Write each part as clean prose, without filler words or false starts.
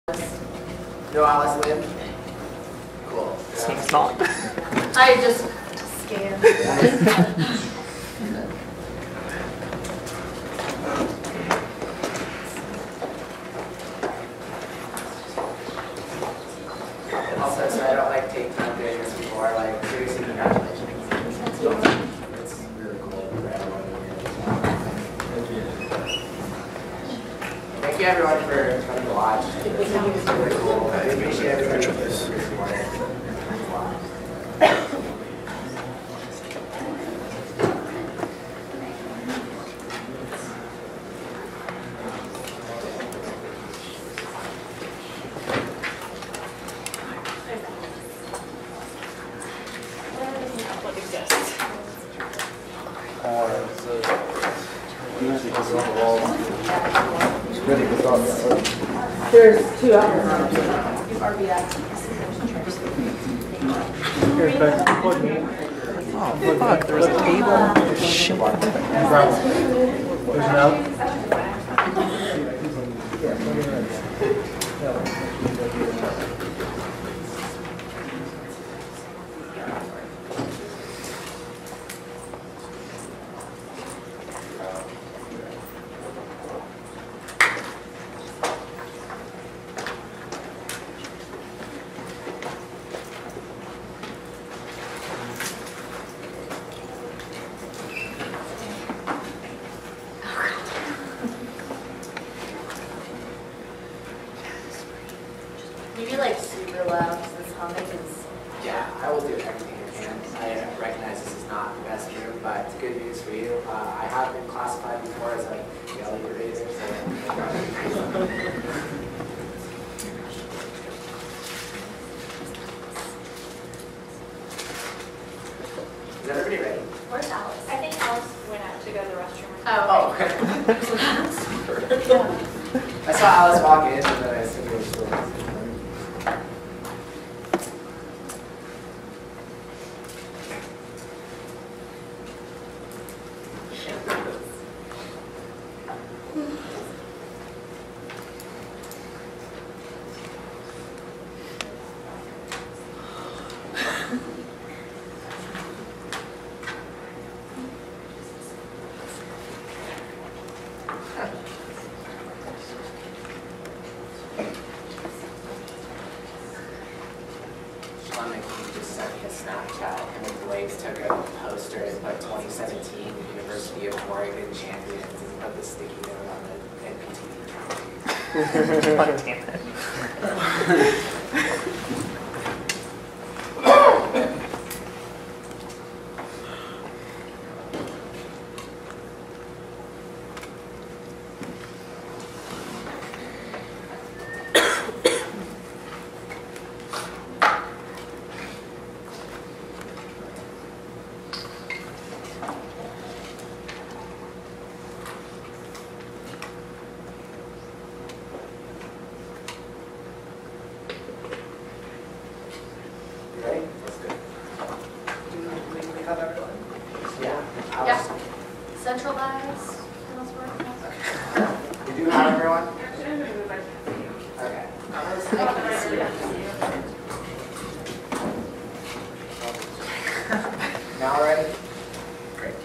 No Alice Lim? Cool. Seems not. I just scanned. Also, so I don't like take time doing this before, like seriously, congratulations. It's really cool for everyone here. Thank you everyone for coming to watch. It's really cool. I appreciate everybody for supporting. There's two others. Oh, fuck, there was a table. Shit. There's an You be like super loud because this humming is. Yeah, I will do everything I can. I recognize this is not the best room, but it's good news for you. I have been classified before as a yelly debater, so. Is everybody ready? Where's Alice? I think Alice went out to go to the restroom. Oh, okay. I saw Alice walk in and then I assumed it was still. Just sent me a Snapchat and the Blades took a poster and put 2017 University of Oregon champions and put the sticky note on the NPTE. God damn it. You ready? Let's go. We have everyone? Yeah. Yeah. Centralized. We do have everyone? Okay. I can see it. Now we're ready? Great.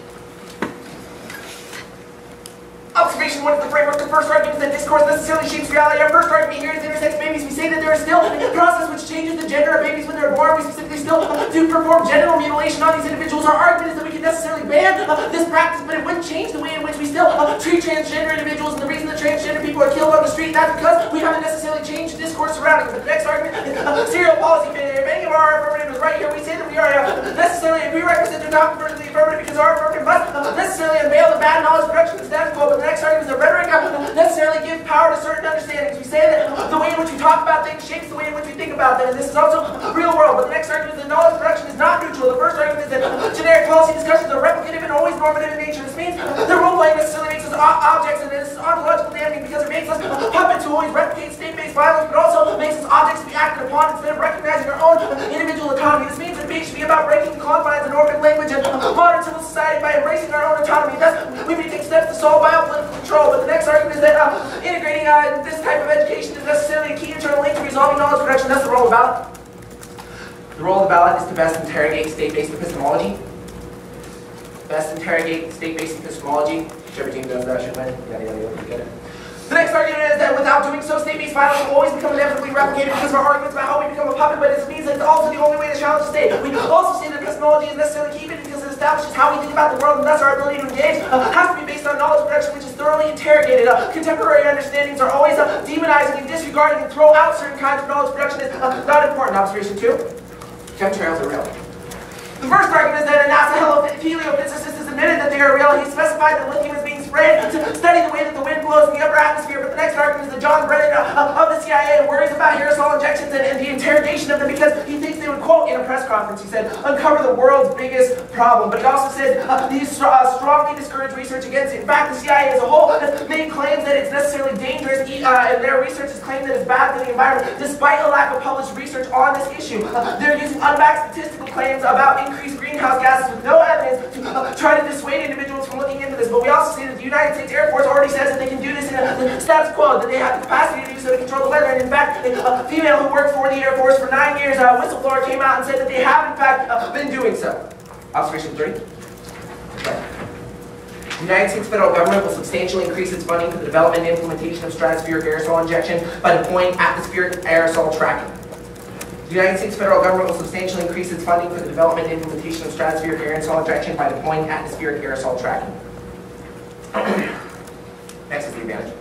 Observation 1 is the framework. The first argument is that discourse necessarily shapes reality. Our first argument here is intersex babies. We say that there is still a process which changes the gender of babies when they're born. We specifically still do perform genital mutilation on these individuals. Our argument is that we can necessarily ban this practice, but it wouldn't change the way in which we still treat transgender individuals. And the reason that transgender people are killed on the street, that's because we haven't necessarily changed the discourse surrounding it. But the next argument is serial policy failure. If any of our affirmatives right here, we say that we are necessarily a prerequisite to not convert to the affirmative because our affirmative must necessarily unveil the bad knowledge production of the status quo. But the next argument is that rhetoric necessarily gives power to certain understandings. We say that the way in which we talk about things shapes the way in which we think about them. And this is also real world. But the next argument is that knowledge production is not neutral. The first argument is that generic policy discussions are replicative and always normative in nature. This means that role-playing necessarily makes us objects, and this is ontological damning because it makes us puppets who always replicate state-based violence, but also makes us objects to be acted upon instead of recognizing our own individual autonomy. This means that debate should be about breaking the confines of Norman language and modern civil society by embracing our own autonomy. Thus, we may take steps to solve biopolitical control. But the next argument is that integrating this type of education is necessarily a key internal of the ballot? The role of the ballot is to best interrogate state-based epistemology. Best interrogate state-based epistemology. Whichever team does that should win. Yada, yada, yada, you get it. The next argument is that without doing so, state-based violence will always become inevitably replicated because of our arguments about how we become a puppet, but it means that it's also the only way to challenge the state. We also say that epistemology is necessarily keeping because it establishes how we think about the world, and thus our ability to engage has to be based on knowledge production which is thoroughly interrogated. Contemporary understandings are always demonizing and disregarding and throw out certain kinds of knowledge production is not important. Observation 2. Chemtrails are real. The first argument is that a NASA heliophysicist has admitted that they are real. He specified that lithium is being sprayed to study the way that the wind blows in the upper atmosphere. But the next argument is that John Brennan of the CIA worries about aerosol injections and the interrogation of them because he thinks they would, quote, in a press conference, he said, uncover the world's biggest problem. But he also said he strongly discouraged research against it. In fact, the CIA as a whole has made claims that it's necessarily dangerous, and their research has claimed that it's bad for the environment, despite a lack of published research on this issue. They're using unbacked statistical claims about increased greenhouse gases with no evidence to try to dissuade individuals from looking into this. But we also see that the United States Air Force already says that they can do this in a status quo, that they have the capacity to do so to control the weather. And in fact, a female who worked for the Air Force for 9 years, a whistleblower, came out and said that they have in fact been doing so. Observation 3. The United States federal government will substantially increase its funding for the development and implementation of stratospheric aerosol injection by deploying atmospheric aerosol tracking. The United States federal government will substantially increase its funding for the development and implementation of stratospheric aerosol injection by deploying atmospheric aerosol tracking. Next is the advantage.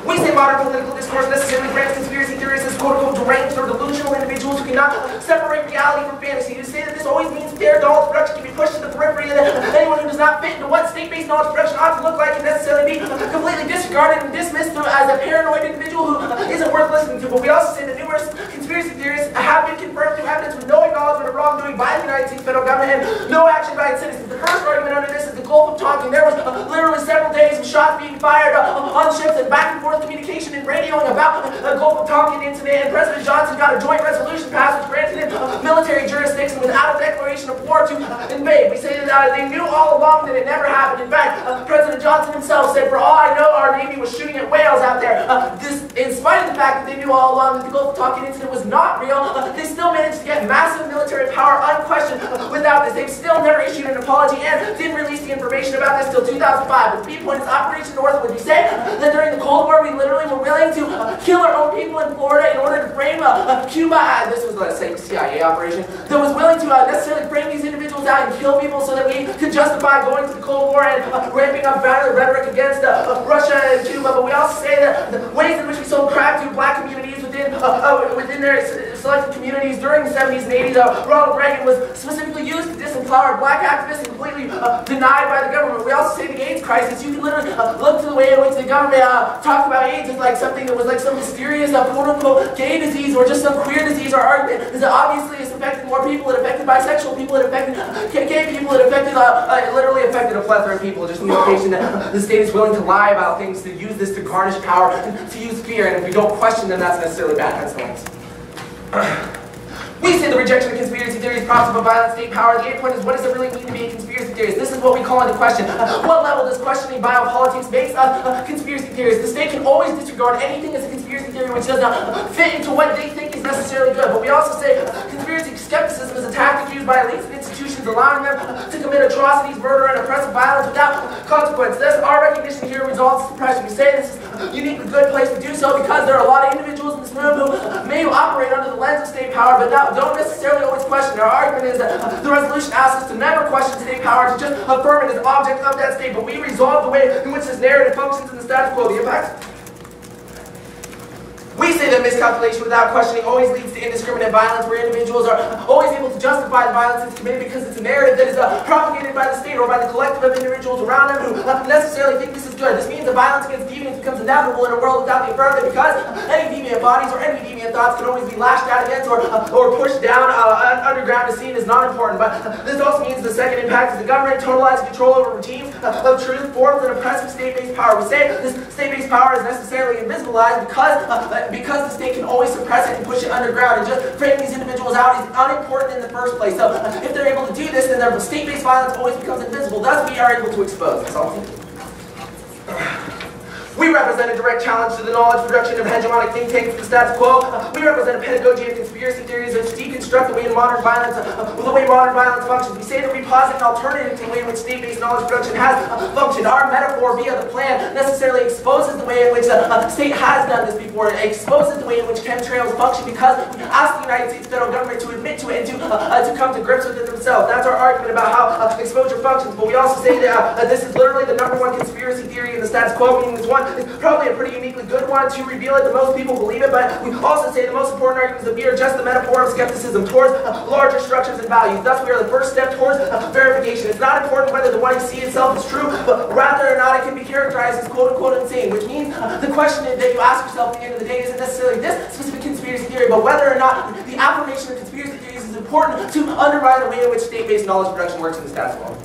We say modern political discourse necessarily grants conspiracy theorists as quote-unquote deranged or delusional individuals who cannot separate reality from fantasy. You say that this always means their knowledge production can be pushed to the periphery, and that anyone who does not fit into what state-based knowledge production ought to look like can necessarily be completely disregarded and dismissed as a paranoid individual who isn't worth listening to. But we also say that numerous conspiracy theorists have been confirmed through evidence with no acknowledgement of wrongdoing by the United States federal government and no action by its citizens. The first argument under this is the Gulf of Tonkin. There was literally several days of shots being fired on ships and back and forth communication and radioing about the Gulf of Tonkin incident, and President Johnson got a joint resolution passed which granted him military jurisdiction without a declaration of war to invade. We say that they knew all along that it never happened. In fact, President Johnson himself said, for all I know, our Navy was shooting at whales out there. This, in spite of the fact that they knew all along that the Gulf of Tonkin incident was not real, they still managed to get massive military power unquestioned without this. They've still never issued an apology and didn't release the information about this till 2005. But the key point is Operation Northwood. You say that during the Cold War we literally were willing to kill our own people in Florida in order to frame Cuba. This was, let's say, a CIA operation that was willing to necessarily frame these individuals out and kill people so that we could justify going to the Cold War and ramping up violent rhetoric against Russia and Cuba. But we also say that the ways in which we sold crack to black communities within their selected communities during the 70s and 80s, Ronald Reagan was specifically used to disempower black activists and completely denied by the government. We also say the AIDS crisis. You can literally look to the way in which the government talked about AIDS as like something that was like some mysterious quote-unquote gay disease or just some queer disease. Our argument is that obviously it's affected more people. It affected bisexual people. It affected gay people. It affected, it literally affected a plethora of people. Just the indication that the state is willing to lie about things, to use this to garnish power, to use fear, and if we don't question them, that's necessarily bad kinds of things. We say the rejection of conspiracy theories props up a violent state power. The 8th point is, what does it really mean to be a conspiracy theorist? This is what we call into question. What level does questioning biopolitics make conspiracy theorists? The state can always disregard anything as a conspiracy theory which does not fit into what they think is necessarily good. But we also say conspiracy skepticism is a tactic used by elites and institutions, allowing them to commit atrocities, murder, and oppressive violence without consequence. Thus, our recognition here results in suppression. We say this is a uniquely good place to do so because there are a lot of individuals in this room who may operate under the lens of state power, but don't necessarily always question. Our argument is that the resolution asks us to never question state power, to just affirm it as object of that state, but we resolve the way in which this narrative functions in the status quo. The impact? We say that miscalculation without questioning always leads to indiscriminate violence, where individuals are always able to justify the violence that's committed because it's a narrative that is propagated by the state or by the collective of individuals around them who necessarily think this is good. This means that violence against deviants becomes inevitable in a world without the affirmative, because any deviant bodies or any deviant thoughts can always be lashed out against or pushed down underground as seen as not important. But this also means the second impact is the government totalizing control over regimes of truth, forms an oppressive state-based power. We say this state-based power is necessarily invisibilized because the state can always suppress it and push it underground and just frame these individuals out as unimportant in the first place. So if they're able to do this, then their state-based violence always becomes invisible. Thus, we are able to expose. That's all. We represent a direct challenge to the knowledge production of hegemonic think tanks of the status quo. We represent a pedagogy of conspiracy theories that deconstruct the way modern violence functions. We say that we posit an alternative to the way in which state-based knowledge production has functioned. Our metaphor via the plan necessarily exposes the way in which the state has done this before. It exposes the way in which chemtrails function because we ask the United States federal government to admit to it and to come to grips with it themselves. That's our argument about how exposure functions. But we also say that this is literally the #1 conspiracy theory in the status quo, meaning this one is probably a pretty uniquely good one to reveal it. The most people believe it, but we also say the most important argument is that we are just the metaphor of skepticism towards larger structures and values. Thus, we are the first step towards verification. It's not important whether the one you see itself is true, but rather or not it can be characterized as quote-unquote insane, which means the question that you ask yourself at the end of the day isn't necessarily this specific conspiracy theory, but whether or not the affirmation of conspiracy theories is important to undermine the way in which state-based knowledge production works in the status quo.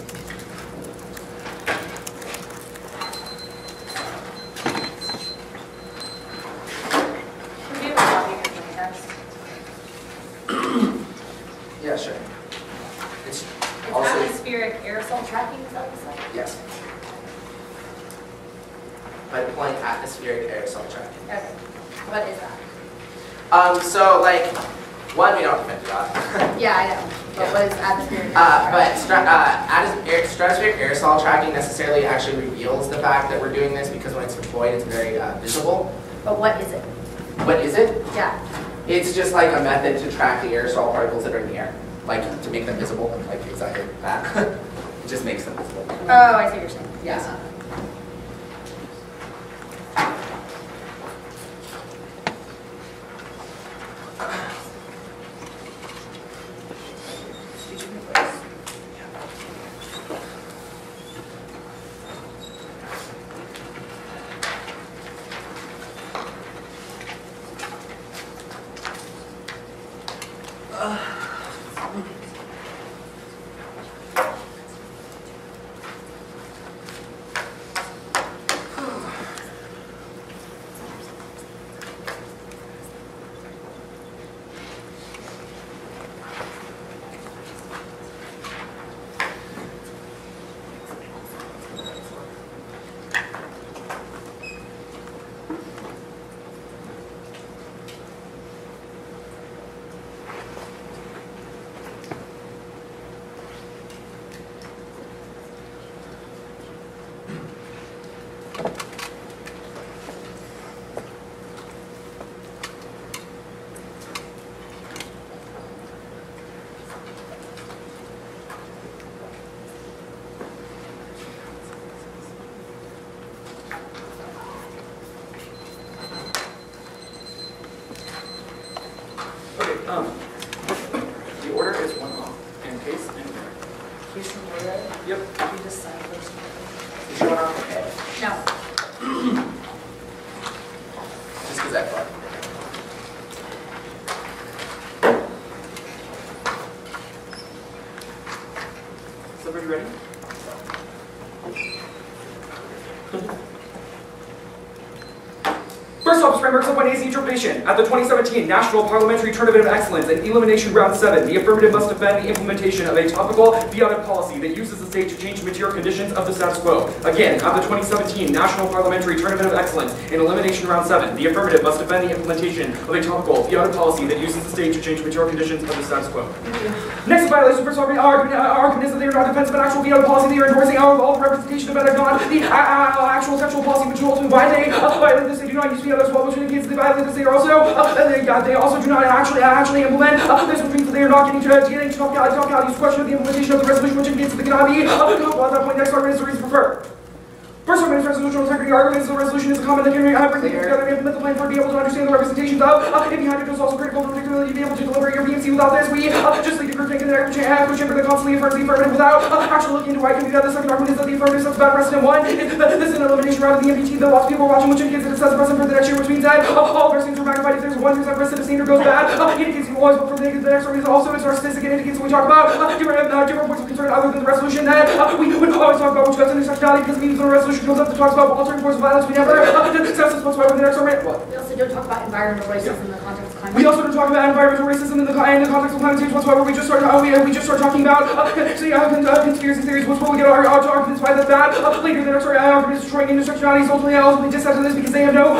Yeah, sure. It's also atmospheric aerosol tracking, is that what you said? yes. By deploying atmospheric aerosol tracking. Okay. What is that? So like, one, we don't defend it on. Yeah, I know. But what is atmospheric But stratospheric aerosol tracking necessarily actually reveals the fact that we're doing this because when it's deployed, it's very visible. But what is it? What is it? Yeah. It's just like a method to track the aerosol particles that are in the air, like to make them visible, like exactly that. It just makes them visible. Oh, I see what you're saying. Yes. The order is 1 off, and case and there. Case and red? Yep. You just sign first. Is your one off? Okay. No. Just because that far. Is everybody ready? First off, frameworks of AC interpretation. At the 2017 National Parliamentary Tournament of Excellence and Elimination Round 7, the affirmative must defend the implementation of a topical beyond policy that uses the state to change the material conditions of the status quo. Again, at the 2017 National Parliamentary Tournament of Excellence and Elimination Round 7, the affirmative must defend the implementation of a topical beyond policy that uses the state to change the material conditions of the status quo. Next violation, first argument is that they are not defense of an actual beyond policy. They are endorsing all the representation of an not the actual sexual policy, which ultimately why they violate this. They do not use beyond as well, which indicates they violate this. They are also they also do not actually implement this, which means that they are not getting to talk use question of the implementation of the resolution, which indicates that they cannot be at that point. Next argument is the reason for fur. First argument is resolution integrity. Arguments the resolution is a comment that can bring things together and implement the plan for to be able to understand the representations of. And behind it is also critical, particularly to be able to deliver your BMC. Without this, we just leave the group taking the echo chamber that constantly affirms the affirmative without actually looking into why it can be that. The second argument is that the affirmative sets about precedent. One is that this is an elimination round of the NPTE that lots of people are watching, which indicates that it sets a precedent for the next year, which means that all precedents are magnified. If there's 1% precedent, the standard goes bad. It indicates you always look for the next argument. Also, it's our statistic and indicates when we talk about different points of concern other than the resolution that we would always talk about, which goes into sexuality because it means the resolution resolution comes up that talks about altering forms of violence. We never discuss this whatsoever in the next argument. What? We also don't talk about environmental racism in the context of climate. We also don't talk about environmental racism in the context of climate change whatsoever. We just start talking about conspiracy theories. What's what we get our arguments by that. Later in the next argument is destroying intersectionality. Ultimately dissent to this because they have no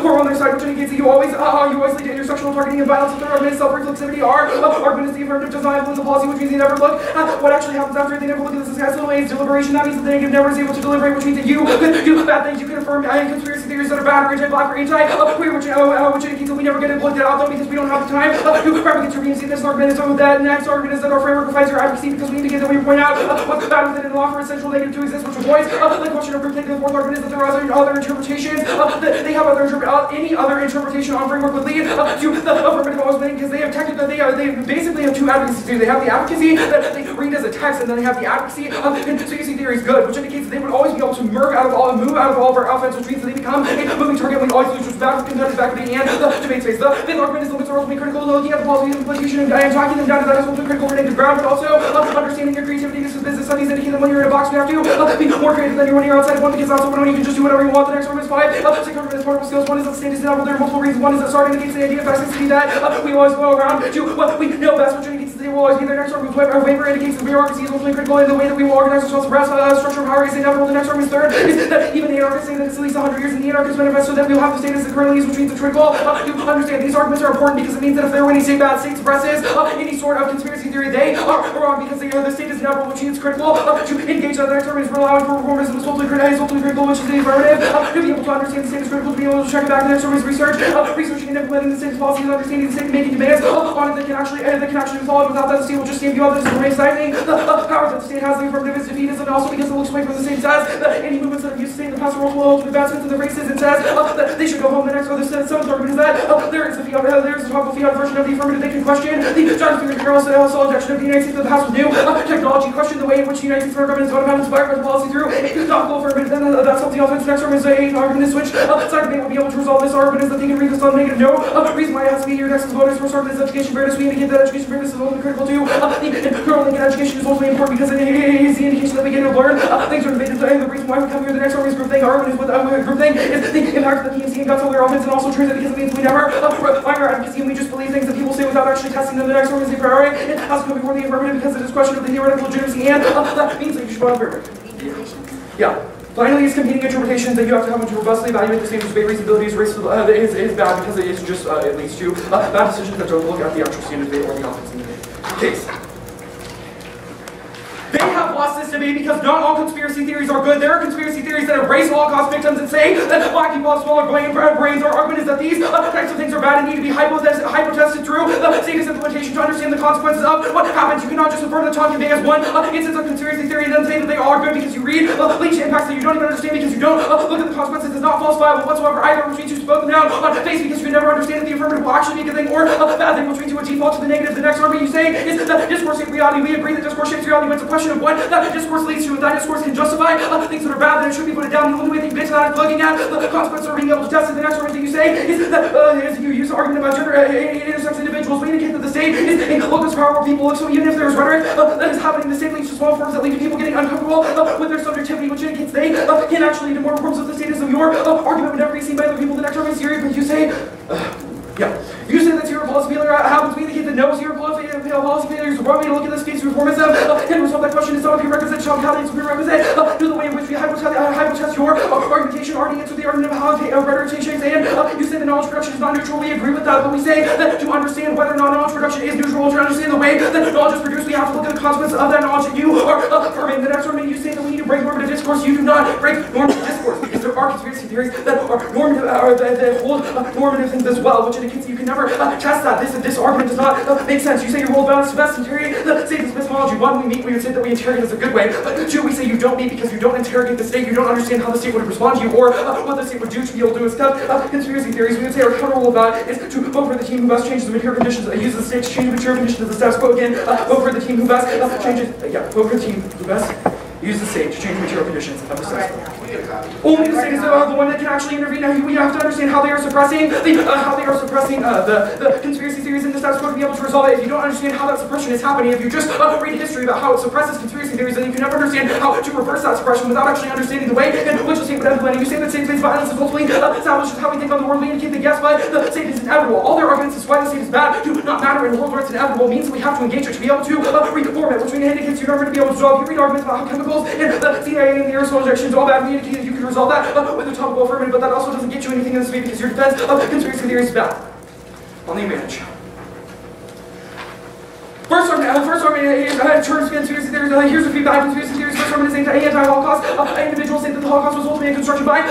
we're on their side, which indicates that you always lead to intersectional targeting and violence. If their argument is self-reflexivity, our argument is the affirmative does not influence the policy, which means they never look at what actually happens after. They never look at this as ways deliberation. That means that the negative never is able to deliberate, which means that you do bad things. You can affirm conspiracy theories that are bad or anti-black or anti-queer, which indicates that we never get it looked at out though because we don't have the time to prep against your being. This argument is that next argument is that our framework provides your advocacy because we indicate that we point out what's bad within and offer essential negative to exist, which avoids the question of proof. The fourth argument is that there are other interpretations. They have any other interpretation on framework would lead to the affirmative always winning because they basically have two advocacies. They have the advocacy that they read as a text, and then they have the advocacy conspiracy theory is good, which indicates that they would always be able to move out of all of our offense, which means that they become a moving target. We always lose back to contenders, back to the and the debate space. The fifth argument is limits are ultimately critical. Looking at the policy implementation and talking them down to that is ultimately critical for negative ground, but also understanding your creativity. This is business studies indicate that when you're in a box, you have to be more creative than when you're outside of one because that's when you can just do whatever you want. The next argument is 5. Six argument is particle skills. One is that the state is inevitable. There are multiple reasons. One is that starting indicates the idea of toxicity that we always go around to what we know best, which indicates that they will always be there. Next argument is waiver indicates that bureaucracy is ultimately critical in the way that we will organize ourselves. The rest structure of power is inevitable. The next argument is 3rd is that even the anarchists say that it's at least 100 years in the anarchist manifesto that we will have the state as it currently is, which means it's critical to understand these arguments are important because it means that if they're winning, say bad state suppresses any sort of conspiracy theory, they are wrong because the state is inevitable, which means it's critical to engage that. The next argument is allowing for reformism is ultimately critical, which is the affirmative. To be able to understand the state is critical, to be able to check it back. The next argument is research, researching and implementing the state's policies, understanding the state and making demands on it that can actually be followed. Without that, the state will just stand beyond this and remain stagnating. The power that the state has, the affirmative is defeated, and also because it looks away from the state says that any movements that have used the state in the past will ultimately advancements in the races. It says that they should go home. The next seventh argument is that there is a topical fiat version of the affirmative. They can question the stratospheric aerosol injection of the United States to the past with new technology, question the way in which the United States federal government is going about environmental policy through a topical affirmative. Then that's something else. The next argument is an argument is which side debate will be able to resolve this argument is that they can read this on negative. No reason why it has to be here. Next is voters. First argument is education fairness. We indicate that education fairness is ultimately critical too. The girl link in education is ultimately important because it is the indication that we get to learn things are debated. The reason why we come here. The next argument is groupthink. Argument is with groupthink is the impact of the PMC and guts of their offense and also transit because it means we never find our advocacy and we just believe things that people say without actually testing them. The next argument is a priori. It has to come before the affirmative because it is question of the theoretical legitimacy and that means that you should vote affirmative. Yeah. Finally, is competing interpretations that you have to come to robustly evaluate the state's debate reasonability is bad because it is just it leads to bad decisions that don't look at the actual standard debate or the offense in the debate. Case. They have lost this debate because not all conspiracy theories are good. There are conspiracy theories that embrace Holocaust victims and say that black people have smaller brains. Our argument is that these types of things are bad and need to be hypo-tested through the status implementation to understand the consequences of what happens. You cannot just affirm that Tom convey as one instance of conspiracy theory and then say that they are good because you read leach impacts that you don't even understand because you don't look at the consequences. It's not falsifiable whatsoever either, which means you spoke them down on face because you can never understand that the affirmative will actually be a good thing or a bad thing, which means you would default to the negative. The next argument you say is that discourse shapes reality. We agree that discourse shapes reality, but it's a question of what that discourse leads to. If that discourse can justify things that are bad, then it should be put down. The only way that you get to that is looking at the consequences of being able to test it. The next argument that you say is that you use the argument about gender intersex individuals. We indicate that the state is a locus power people. So even if there's rhetoric that is happening, the state leads to small forms that lead to people getting uncomfortable with their subjectivity, which indicates they can actually lead to more forms of the status of your argument would never be seen by other people. The next argument is serious, but you say you say that zero policy failure happens. We indicate that no zero policy failure is the wrong way to look at this case. Reformism can resolve that question. It's not a prerequisite. Shall have a prerequisite. Do the way in which we hypotest your argumentation. Already answer the argument of how rhetoric changes. And you say that knowledge production is not neutral. We agree with that, but we say that to understand whether or not knowledge production is neutral, to understand the way that knowledge is produced, we have to look at the consequences of that knowledge that you are affirming. The next argument you say that we need to break normative discourse. You do not break normative discourse because there are conspiracy theories that are normative or that hold normative things as well, which indicates you can never test that. This argument does not make sense. You say your rule of balance is best interrogate the state is epistemology. One, we would say that we interrogate is a good way, but two, we say you don't meet because you don't interrogate the state, you don't understand how the state would respond to you or what the state would do to be able to accept conspiracy theories. We would say our counter rule of that is to vote for the team who best changes the material conditions, use the state to change the material conditions of the status quo again, vote for the team who best changes, vote for the team who best use the state to change material conditions of the status quo. We get a copy. Only the state is the one that can actually intervene. Now, we have to understand how they are suppressing the conspiracy theories in the status quo to be able to resolve it. If you don't understand how that suppression is happening, if you just read history about how it suppresses conspiracy theories, then you can never understand how to reverse that suppression without actually understanding the way in which the state would implement it. You say that state-based violence is ultimately establishes how we think on the world. We indicate that yes, but the state is inevitable. All their arguments is why the state is bad do not matter in a world where it's inevitable. Means that we have to engage it to be able to reform it, which indicates you're never going to be able to resolve. You read arguments about how chemicals and the CIA and the aerosol injection is all bad. We indicate that you can resolve that with a topical affirmative, but that also doesn't get you anything in this debate because your defense of conspiracy theory is bad. On the advantage. First argument is terms conspiracy theories. Here's a few bad conspiracy theories. First argument is anti-Holocaust. Individuals say that the Holocaust was ultimately constructed by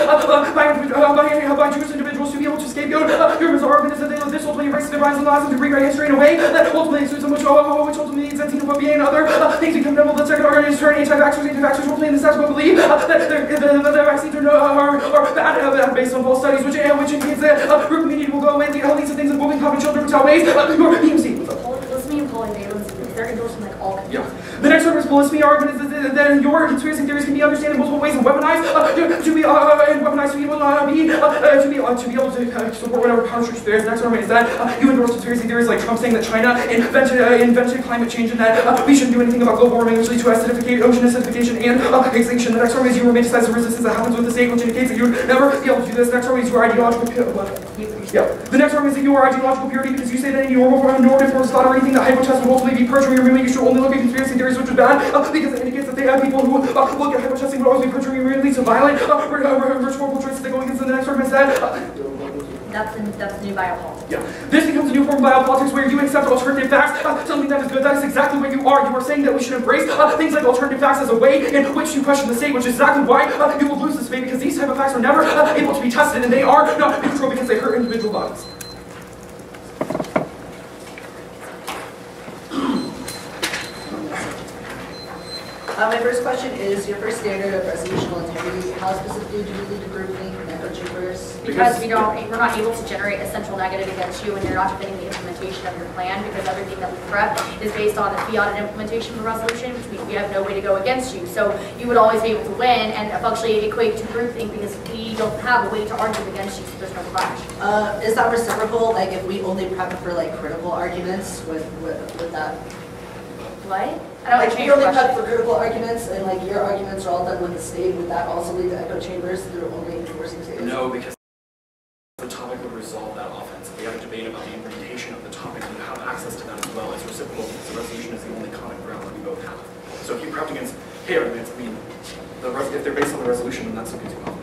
Jewish individuals to be able to scapegoat. Your argument is that this ultimately erases the rise and lies of the rewrite history in a way that ultimately excludes them, which ultimately leads to xenophobia and other things we condemn. The second argument is turn anti-vaxxers ultimately in the status quo believe that the vaccines are bad based on false studies, which indicates that group immunity will go away. The leads to things like moving common children, which outweighs your PMC. Polygamy and polyvalence, they're endorsing like all Yeah. The next one is polygamy argument is that your conspiracy theories can be understood in multiple ways and weaponized to be able to support whatever power structure there is. The next argument is that you endorse conspiracy theories like Trump saying that China invented climate change and that we shouldn't do anything about global warming, which leads to ocean acidification and extinction. The next argument is you romanticize the resistance that happens with the state, which indicates that you would never be able to do this. The next argument is your ideological The next argument is that you are ideological purity because you say that any normative forms thought or anything that hypothesis would ultimately be perjury or movement. You should only look at conspiracy theories, which is bad because it indicates that they have people who look at hypothesis would always be perjury or leads to violent ritual traits that go against them. The next argument is that that's new biopolitics. Yeah. This becomes a new form of biopolitics where you accept alternative facts, something that is good. That is exactly what you are. You are saying that we should embrace things like alternative facts as a way in which you question the state, which is exactly why you will lose this debate because these type of facts are never able to be tested and they are not neutral because they hurt individual bodies. My first question is, your first standard of resolutional integrity, how specifically do you lead a groupthink and echo chambers? Because we're not able to generate a central negative against you when you're not defending the implementation of your plan because everything that we prep is based on the fiat and implementation of a resolution, which means we have no way to go against you. So you would always be able to win and functionally equate to groupthink because we don't have a way to argue against you, so there's no clash. Is that reciprocal? Like if we only prep for like critical arguments, would that? What? I don't Like understand we your only question. prep for critical arguments and like your arguments are all done with the state, would that also lead to echo chambers through only enforcing states? No, because the topic would resolve that offense. We have a debate about the implementation of the topic and you have access to that as well. It's reciprocal because the resolution is the only common ground that we both have. So if you prepped against K arguments, I mean, if they're based on the resolution, then that's still gives you offense.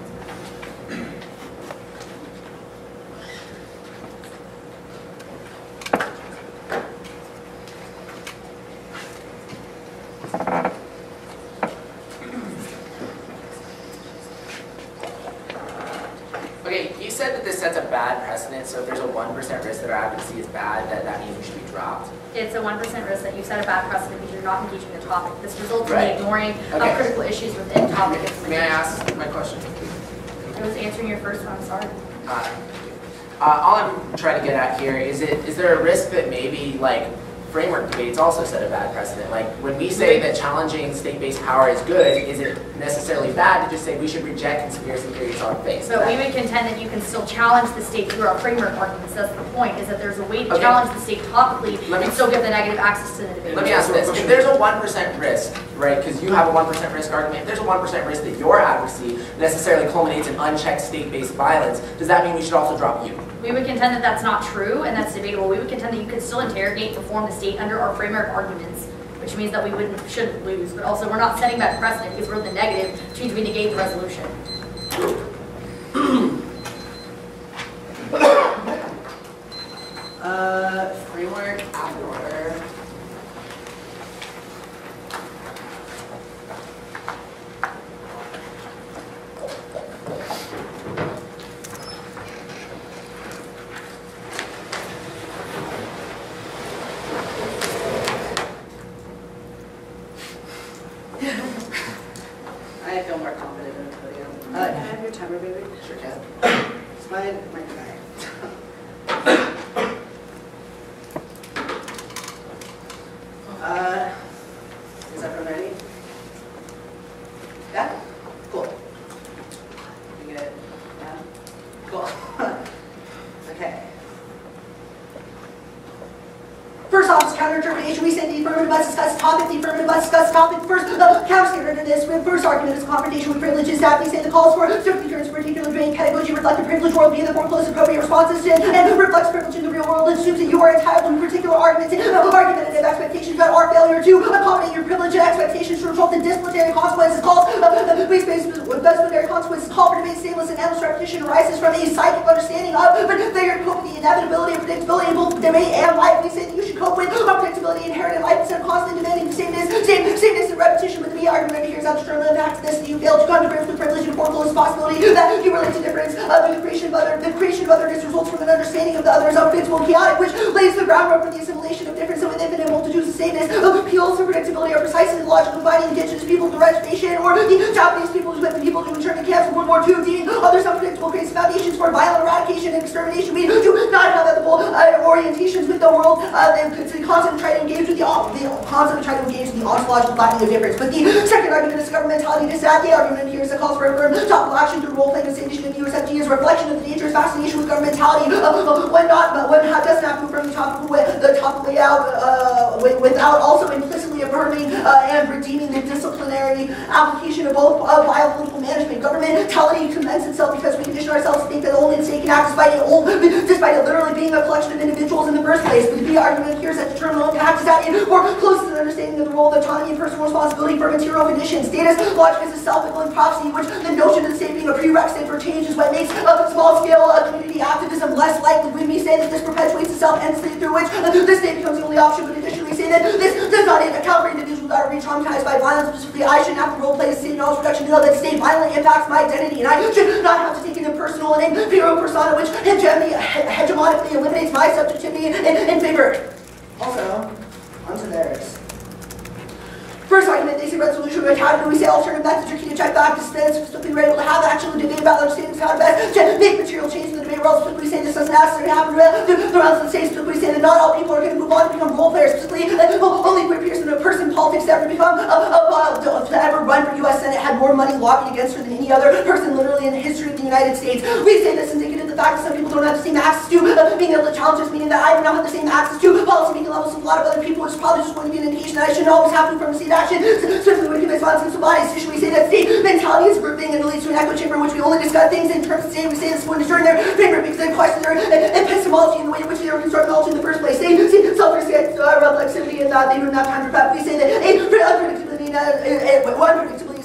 Okay, you said that this sets a bad precedent, so if there's a 1% risk that our advocacy is bad, that means we should be dropped. It's a 1% risk that you set a bad precedent because you're not engaging the topic. This results Right. in ignoring Okay. critical issues within topic implementation. May I ask my question? I was answering your first one, I'm sorry. All I'm trying to get at here is there a risk that maybe like framework debates also set a bad precedent? Like when we say that challenging state-based power is good, is it necessarily bad to just say we should reject conspiracy theories on face? So we would contend that you can still challenge the state through our framework arguments. That's the point, is that there's a way to challenge the state topically and still give the negative access to the debate. Let me ask this. If there's a 1% risk, right, because you have a 1% risk argument, if there's a 1% risk that your advocacy necessarily culminates in unchecked state-based violence, does that mean we should also drop you? We would contend that that's not true and that's debatable. We would contend that you could still interrogate and reform the state under our framework arguments, which means that we shouldn't lose. But also we're not setting that precedent because we're in the negative, which means we negate the resolution. Framework after. I feel more confident in the podium. Can I have your timer, baby? Sure can. It's my guy. First off is counter-interpretation. We say the affirmative must discuss the topic, the affirmative must discuss the topic. First, counter-standard to this. First argument is confrontation with privileges. That we say the calls for certain terms particular domain pedagogy reflect the privileged worldview that more close appropriate responses to and reflects privilege in the real world and assumes that you are entitled to particular arguments and argumentative expectations that are failure to accommodate your privilege and expectations to result in disciplinary consequences called disciplinary consequences called for debate stainless and endless repetition arises from a psychic understanding of but failure to cope with the inevitability and predictability in both debate and life. We say that you should cope with unpredictability inherent in life instead of constantly demanding sameness and repetition with the argument here is that determined the fact this that you fail to come to grips with privilege and foreclose the possibility that you relate to difference. The creation of otherness results from an understanding of the other as unpredictable and chaotic, which lays the groundwork for the assimilation of difference and with infinite multitudes of sameness. Appeals and predictability are precisely the logical dividing indigenous people of the reservation or the Japanese people who met the people who interned in camps in World War II, deeming others unpredictable creates foundations for violent eradication and extermination. We do not have ethical orientations with the world. They constantly try to engage with the ontological flattening of difference. But the second argument is governmentality. This the argument here is that calls for topical action through role-playing and sanction of the USFG is a reflection of the dangerous fascination with governmentality. One doesn't have to affirm the topical layout without also implicitly affirming and redeeming the disciplinary application of both biopolitical management. Governmentality commends itself because we condition ourselves to think that only the state can act despite it literally being a collection of individuals in the first place. But the argument here is that determinal impact is that more close to the understanding of the role of autonomy and personal responsibility for material conditions. Status logic is a self-fulfilling prophecy, which the notion of the state being a prerequisite for change is what makes small-scale community activism less likely. We may say that this perpetuates itself endlessly through which the state becomes the only option, but additionally we say that this does not account for individuals that are re-traumatized by violence. Specifically, I shouldn't have to role-play state knowledge production to know that state violently impacts my identity, and I should not have to take an impersonal and imperial persona which hegemonically eliminates my subjectivity in favor. Also, onto theirs. First argument, they say resolution of academy. We say alternative methods are key to check back, dispense, specifically we're able to have actual debate about understanding how to best make material change in the debate world. Specifically, we say this doesn't necessarily happen around the state. Specifically, we say that not all people are going to move on to become role players. Specifically, only queer person in a person politics to ever become to ever run for U.S. Senate had more money lobbied against her than any other person literally in the history of the United States. We say this indicative of the fact that some people don't have the same access to being able to challenge us, meaning that I do not have the same access to policy making levels of a lot of other people, which is probably just going to be an indication that I shouldn't always have to from the state action. Certainly when we response to bodies, should we say that state mentality is a grouping and it leads to an echo chamber in which we only discuss things in terms of state. We say this when during their paper because they question their epistemology and the way in which they were constructing knowledge in the first place. They see self-respect, reflexivity, and they don't have time to prep. We say that unpredictability is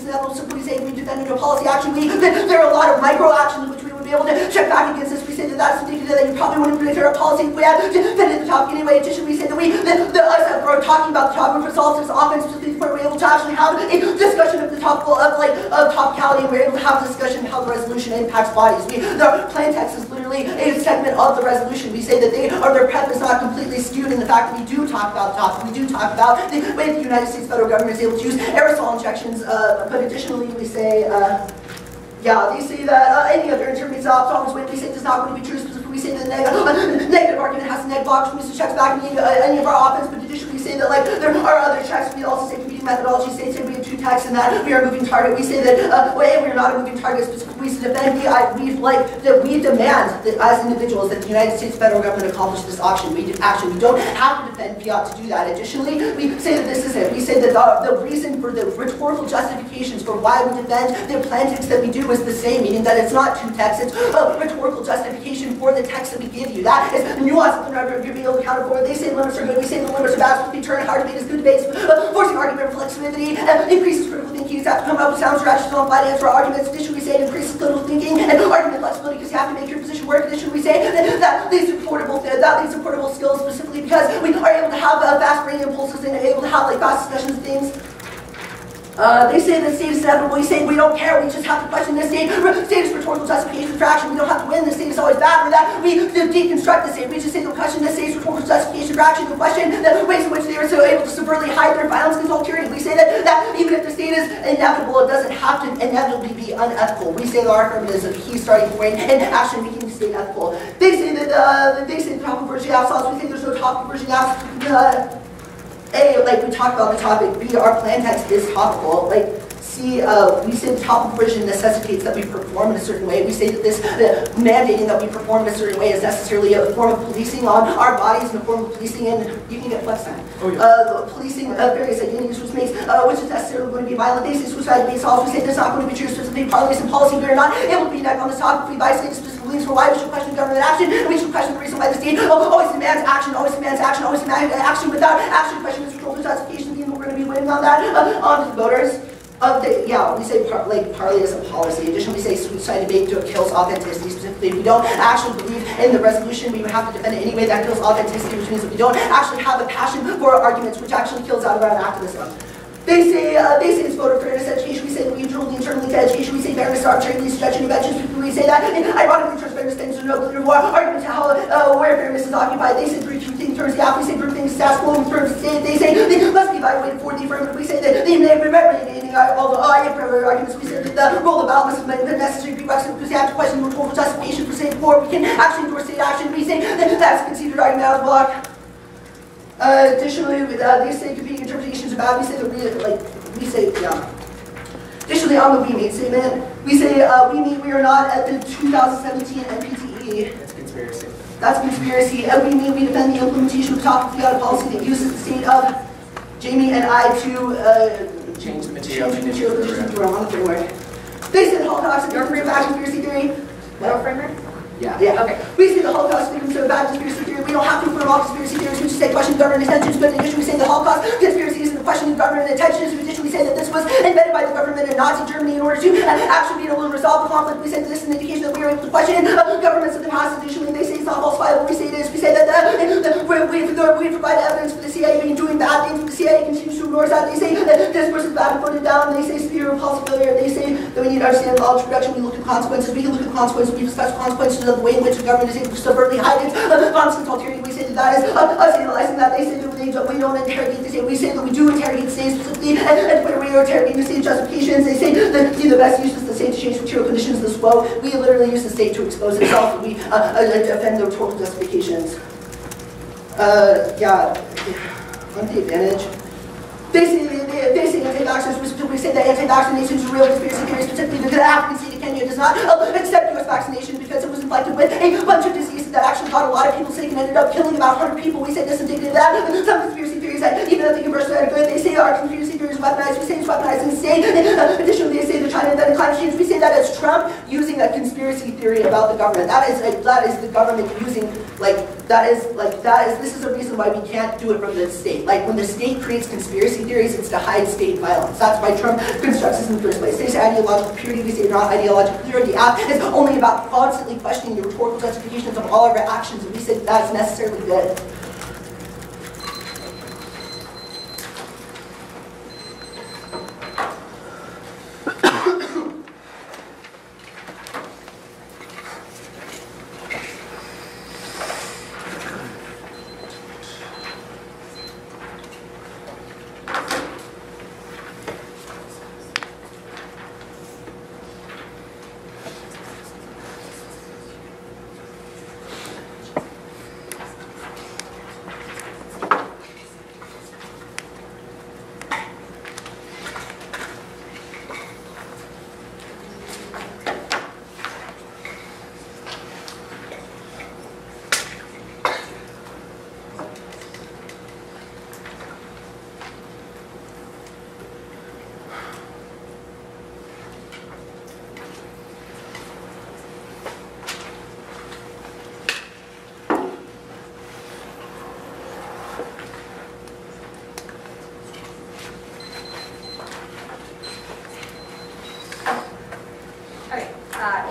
inevitable. Simply say we defended a policy action. There are a lot of micro actions which we would be able to check back against this. We say that that's indicative that you probably wouldn't predict our policy if we had defended the topic anyway. Additionally, we say that us that we're talking about the topic of results is often specifically where we're able to actually have a discussion of the topical of topicality, and we're able to have a discussion of how the resolution impacts bodies. The plain text is literally a segment of the resolution. We say that their prep is not completely skewed in the fact that we do talk about the topic. We do talk about the way the United States federal government is able to use aerosol injections, but additionally we say they say that any other intermediate options when we say does not going to be true. Specifically, we say that the negative argument has a negative box. We checks back any of our offense, but additionally we say that there are other checks. We also say competing methodology. Say we have two texts and that we are a moving target. We say that we are not a moving target. Specifically, we defend we demand that as individuals that the United States federal government accomplish this action. We don't have to defend fiat to do that. Additionally, we say that this is it. We say that the reason for the rhetorical justifications for why we defend the plaintiffs that we do is the same, meaning that it's not two texts, it's a rhetorical justification for the text that we give you. That is the nuance of the number you're being able to account for. They say the limits are good, we say the limits are bad, so we turn hard debate is good debates, forcing argument reflexivity, increases critical thinking, you have to come up with sound strategies to fight answer arguments. Additionally, we say it increases critical thinking and argument flexibility because you have to make your position work. Additionally, we say that leads to portable skills specifically because we are able to have fast brain impulses and able to have fast discussions of things. They say the state is inevitable. We say we don't care. We just have to question the state. State is rhetorical justification for action. We don't have to win. The state is always bad for that. We deconstruct the state. We just say the question the state is rhetorical justification for action. The question the ways in which they are so able to subvertly hide their violence is ulterior. We say that even if the state is inevitable, it doesn't have to inevitably be unethical. We say that our government is a key starting point in actually making the state ethical. They say that the topic version of aerosols. We think there's no topic version of aerosols. A, we talked about the topic. B, our plan text is topical. See, we say the topical provision necessitates that we perform in a certain way. We say that this mandating that we perform in a certain way is necessarily a form of policing on our bodies and a form of policing, and you can get flex time. Oh, yeah. Policing various identities, which is necessarily going to be violent. They say suicide-based assault. We say there's not going to be true specific partisan policy. We are not able to be neck on this topic. We violate specific beliefs for why we should question government action, and we should question the reason why the state always demands action, always demands action, always demands action without actually questioning its control justification. We're going to be waiting on that on the voters. We say partly as a policy. Additionally, we say suicide debate kills authenticity. Specifically, if we don't actually believe in the resolution, we would have to defend it anyway. That kills authenticity, which means that we don't actually have a passion for arguments, which actually kills out around activism. They say it's voter fairness education. We say that we internally to education. We say fairness arbitrarily stretching inventions. We say that, and ironically, towards fairness things are no clear arguments how where fairness is occupied. They say three things terms the we say group things status quo in terms they say they must be evaluated for the affirmative. We say that they may be remediating all the arguments. We say that the role of ballot must have been necessary prerequisite because they have to question the rhetorical justification for saying before we can actually endorse state action. We say that that's a conceded argument out of the block. Additionally, they say competing interpretations about, we say Additionally, on the we meet statement, we say we are not at the 2017 NPTE. That's conspiracy. That's conspiracy. And we defend the implementation of topical fiat policy that uses the state of Jamie and I to change the material conditions to our on the framework. They say the Holocaust is a bad conspiracy theory. No framework? Yeah. Okay. We say the Holocaust victims are a bad conspiracy theory. We don't have to affirm all conspiracy theories. We just say question government intentions. But in addition, we say the Holocaust conspiracy isn't a question of government intentions. In addition, we say that this was invented by the government in Nazi Germany in order to actually be able to resolve the conflict. We say that this is an indication that we are able to question governments of the past. Additionally, they say it's not falsifiable. We say it is. We say that we provide evidence for the CIA being doing bad things. But the CIA continues to ignore that. They say that this person is bad and put it down. They say severe repulsive failure. They say that we need to understand knowledge production. We look at consequences. We can look at consequences. We discuss consequences of the way in which the government is able to subvertly hide its constant alterity. We say that is us analyzing that. They say that we don't interrogate the state. We say that we do interrogate the state specifically, and when we are interrogating the state justifications, they say that the best use is the state to change material conditions of the flow. We literally use the state to expose itself, and we defend the rhetorical justifications. On the advantage. They say anti-vaxxers, specifically say that anti-vaccination is a real conspiracy theory, specifically because the African state of Kenya does not accept U.S. vaccination because it was infected with a bunch of diseases that actually got a lot of people sick and ended up killing about 100 people. We say this indicative of that. Some conspiracy theories that even if the universal are good, they say our conspiracy theories weaponized. We say it's weaponized in the state. Additionally, they say they're trying to invent climate change. We say that as Trump using a conspiracy theory about the government. That is the government using this is a reason why we can't do it from the state. Like when the state creates conspiracy theories, it's to hide state violence. That's why Trump constructs this in the first place. They say ideological purity, we say not ideological purity. It's only about constantly questioning the rhetorical justifications of all of our actions, and we say that's necessarily good.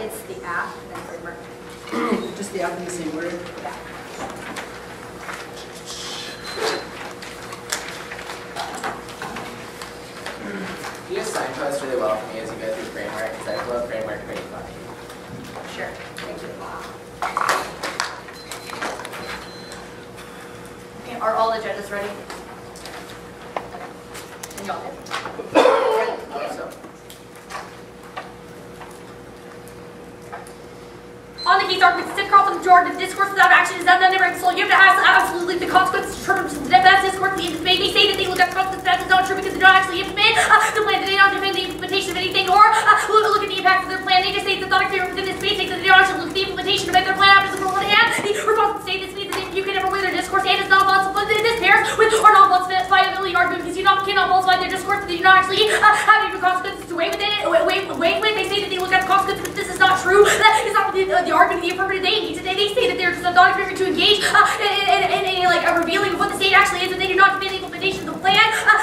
It's the app and framework. Just the app in the same word? Yeah. You just signpost really well for me as you go through framework, because I love framework pretty much. Sure. Thank you. Okay, are all agendas ready? And y'all did. So. On the case arguments, sit across the majority of the discourse without action is unnecessary. So you have to ask absolutely the consequences determined to the that discourse. They say that they look at the consequences. That is not true because they don't actually implement the plan. They don't implement the implementation. cannot falsify their discourse, that they do not actually have any consequences to weigh with. They say that they look at consequences, but this is not true. That is not the argument of the affirmative they engage. They say that they're just not expected to engage in like a revealing of what the state actually is, and they do not defend the implementation of the plan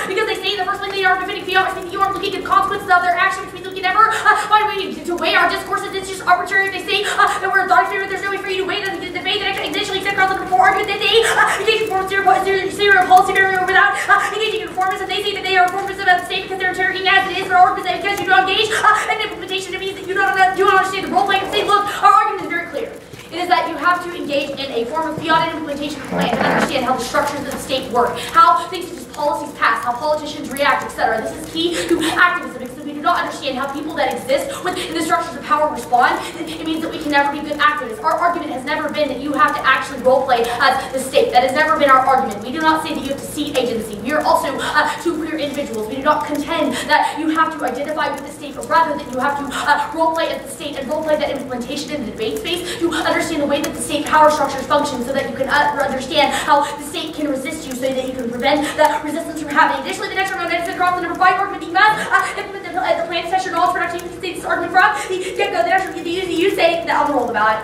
because they say in the first place they are defending fiat, which means that you aren't looking at the consequences of their action, which means you can never find a way to weigh our discourses. It's just arbitrary if they say that we're a thought experiment. There's no way for you to weigh the debate that actually initially except across the before argument that they engage in serial policy barrier without engaging in reformers, and they say that they are reformers about the state because they're interrogating as it is, but our argument is that because you don't engage in implementation, it means that you don't understand the role playing. Say, look, our argument is very clear. It is that you have to engage in a form of fiat implementation plan to understand how the structures of the state work, how things such as policies pass, how politicians react, etc. This is key to activism because if we do not understand how people that exist within the structures of power respond, it means that we can never be good activists. Our argument has never been that you have to actually role play as the state. That has never been our argument. We do not say that you have to seek agency. We are also two queer individuals. We do not contend that you have to identify with the state, but rather that you have to role play as the state and role play that implementation in the debate space to understand the way that the state power structures function so that you can understand how the state can resist you so that you can prevent that resistance from happening. Additionally, the next argument is across the number 5 argument, you must implement the plan to test your knowledge production. You can see this argument from the get-go. The next argument you say that I'll roll the ballot.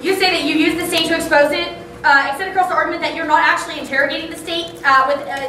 You say that you use the state to expose it. Extend across the argument that you're not actually interrogating the state.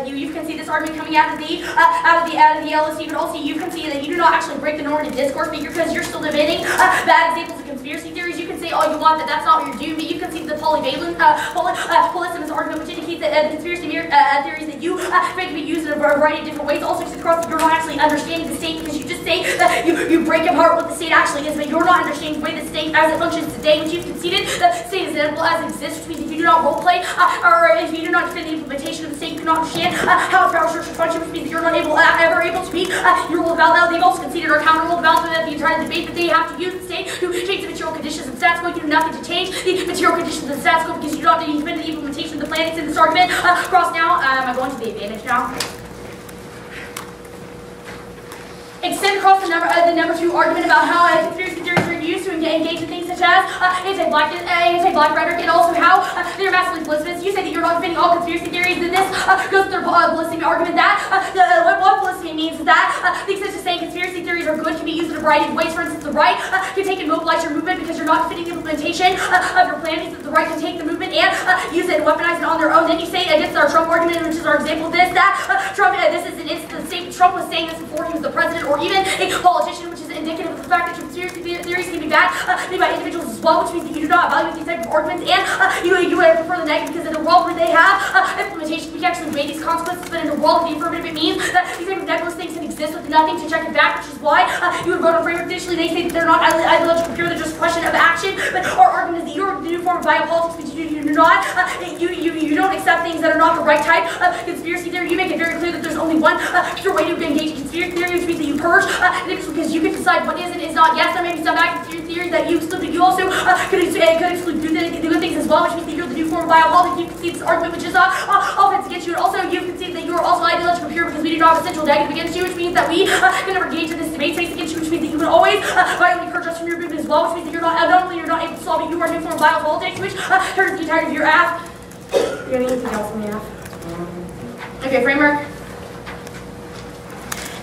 You can see this argument coming out of the LSC, but also you can see that you do not actually break the normative discourse because you're still debating bad examples of conspiracy theories. You can say all you want that that's not what you're doing, but you can see the polyvalent polysemous argument, which indicates that the conspiracy theories that you make can be used in a variety of different ways. Also, across that you're not actually understanding the state because you just say that you break apart what the state actually is, but you're not understanding the way the state as it functions today, which you've conceded the state is inevitable as it exists, which means if you do not role play, or if you do not defend the implementation of the state, you cannot understand how its power structure functions, which means that you're not ever able to meet your rule of ballot. They've also conceded our counter rule of ballot that the entire debate that they have to use the state to change the material conditions of the status quo. You do nothing to change the material conditions of the status quo because you do not defend the implementation of the plan. It's in this argument. Cross now. Am I going to the advantage now? Extend across the number 2 argument about how conspiracy theories are used to engage in things such as anti-black rhetoric, and also how they're massively blasphemous. You say that you're not defending all conspiracy theories, and this goes to their blasphemy argument that what blasphemy means is that things such as saying conspiracy theories are good can be used in a variety of ways. For instance, the right can take and mobilize your movement because you're not defending the implementation of your plan. Means that the right can take the movement and use it and weaponize it on their own. Then you say against our Trump argument, which is our example of this, that Trump, this is an instance of Trump was saying this before he was the president, or even a politician, which is indicative of the fact that conspiracy theories can be bad made by individuals as well, which means that you do not value these types of arguments, and you would prefer the negative because in a world where they have implementation, we can actually weigh these consequences, but in a world of the affirmative, it means that these type of nebulous things can exist with nothing to check it back, which is why you would vote on framework. Additionally, they say that they're not ideological pure, they're just a question of action, but our argument is that you're the new form of biopolitics, but you do not, you don't accept things that are not the right type of conspiracy theory. You make it very clear that there's only one pure way to engage in conspiracy theory, which means that you purge because you can decide what is and is not. Yes, there may be some bad conspiracy theories that you exclude, but you also could exclude the good things as well, which means that you're the new form of biopolitics. You can see this argument, which is offense against you, and also you can see that you are also ideological pure because we do not have a central negative against you, which means that we can never engage in this debate space against you, which means that you can always violently purge us from your movement as well, which means that you're not only you're not able to solve it, you are a new form of biopolitics, which hurts the entirety of your app. You have anything else on the app? Okay, framework.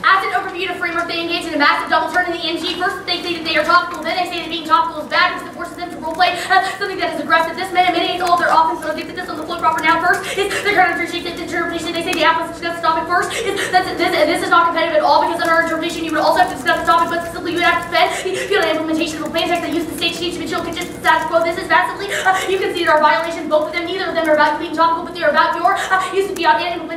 As an overview of framework, they engage in a massive double turn in the NG. First, they say that they are topical, then they say that being topical is bad because it forces them to roleplay something that is aggressive. This mitigates all their offense, so they put this on the flow proper now. First is their current interpretation. They say the app must discuss the topic first. This is not competitive at all because under our interpretation, you would also have to discuss the topic, but simply you would have to spend the implementation of a plan text that uses the state change material conditions to status quo. This is massively, you can see there are violations, both of them. Neither of them are about being topical, but they are about your use of fiat and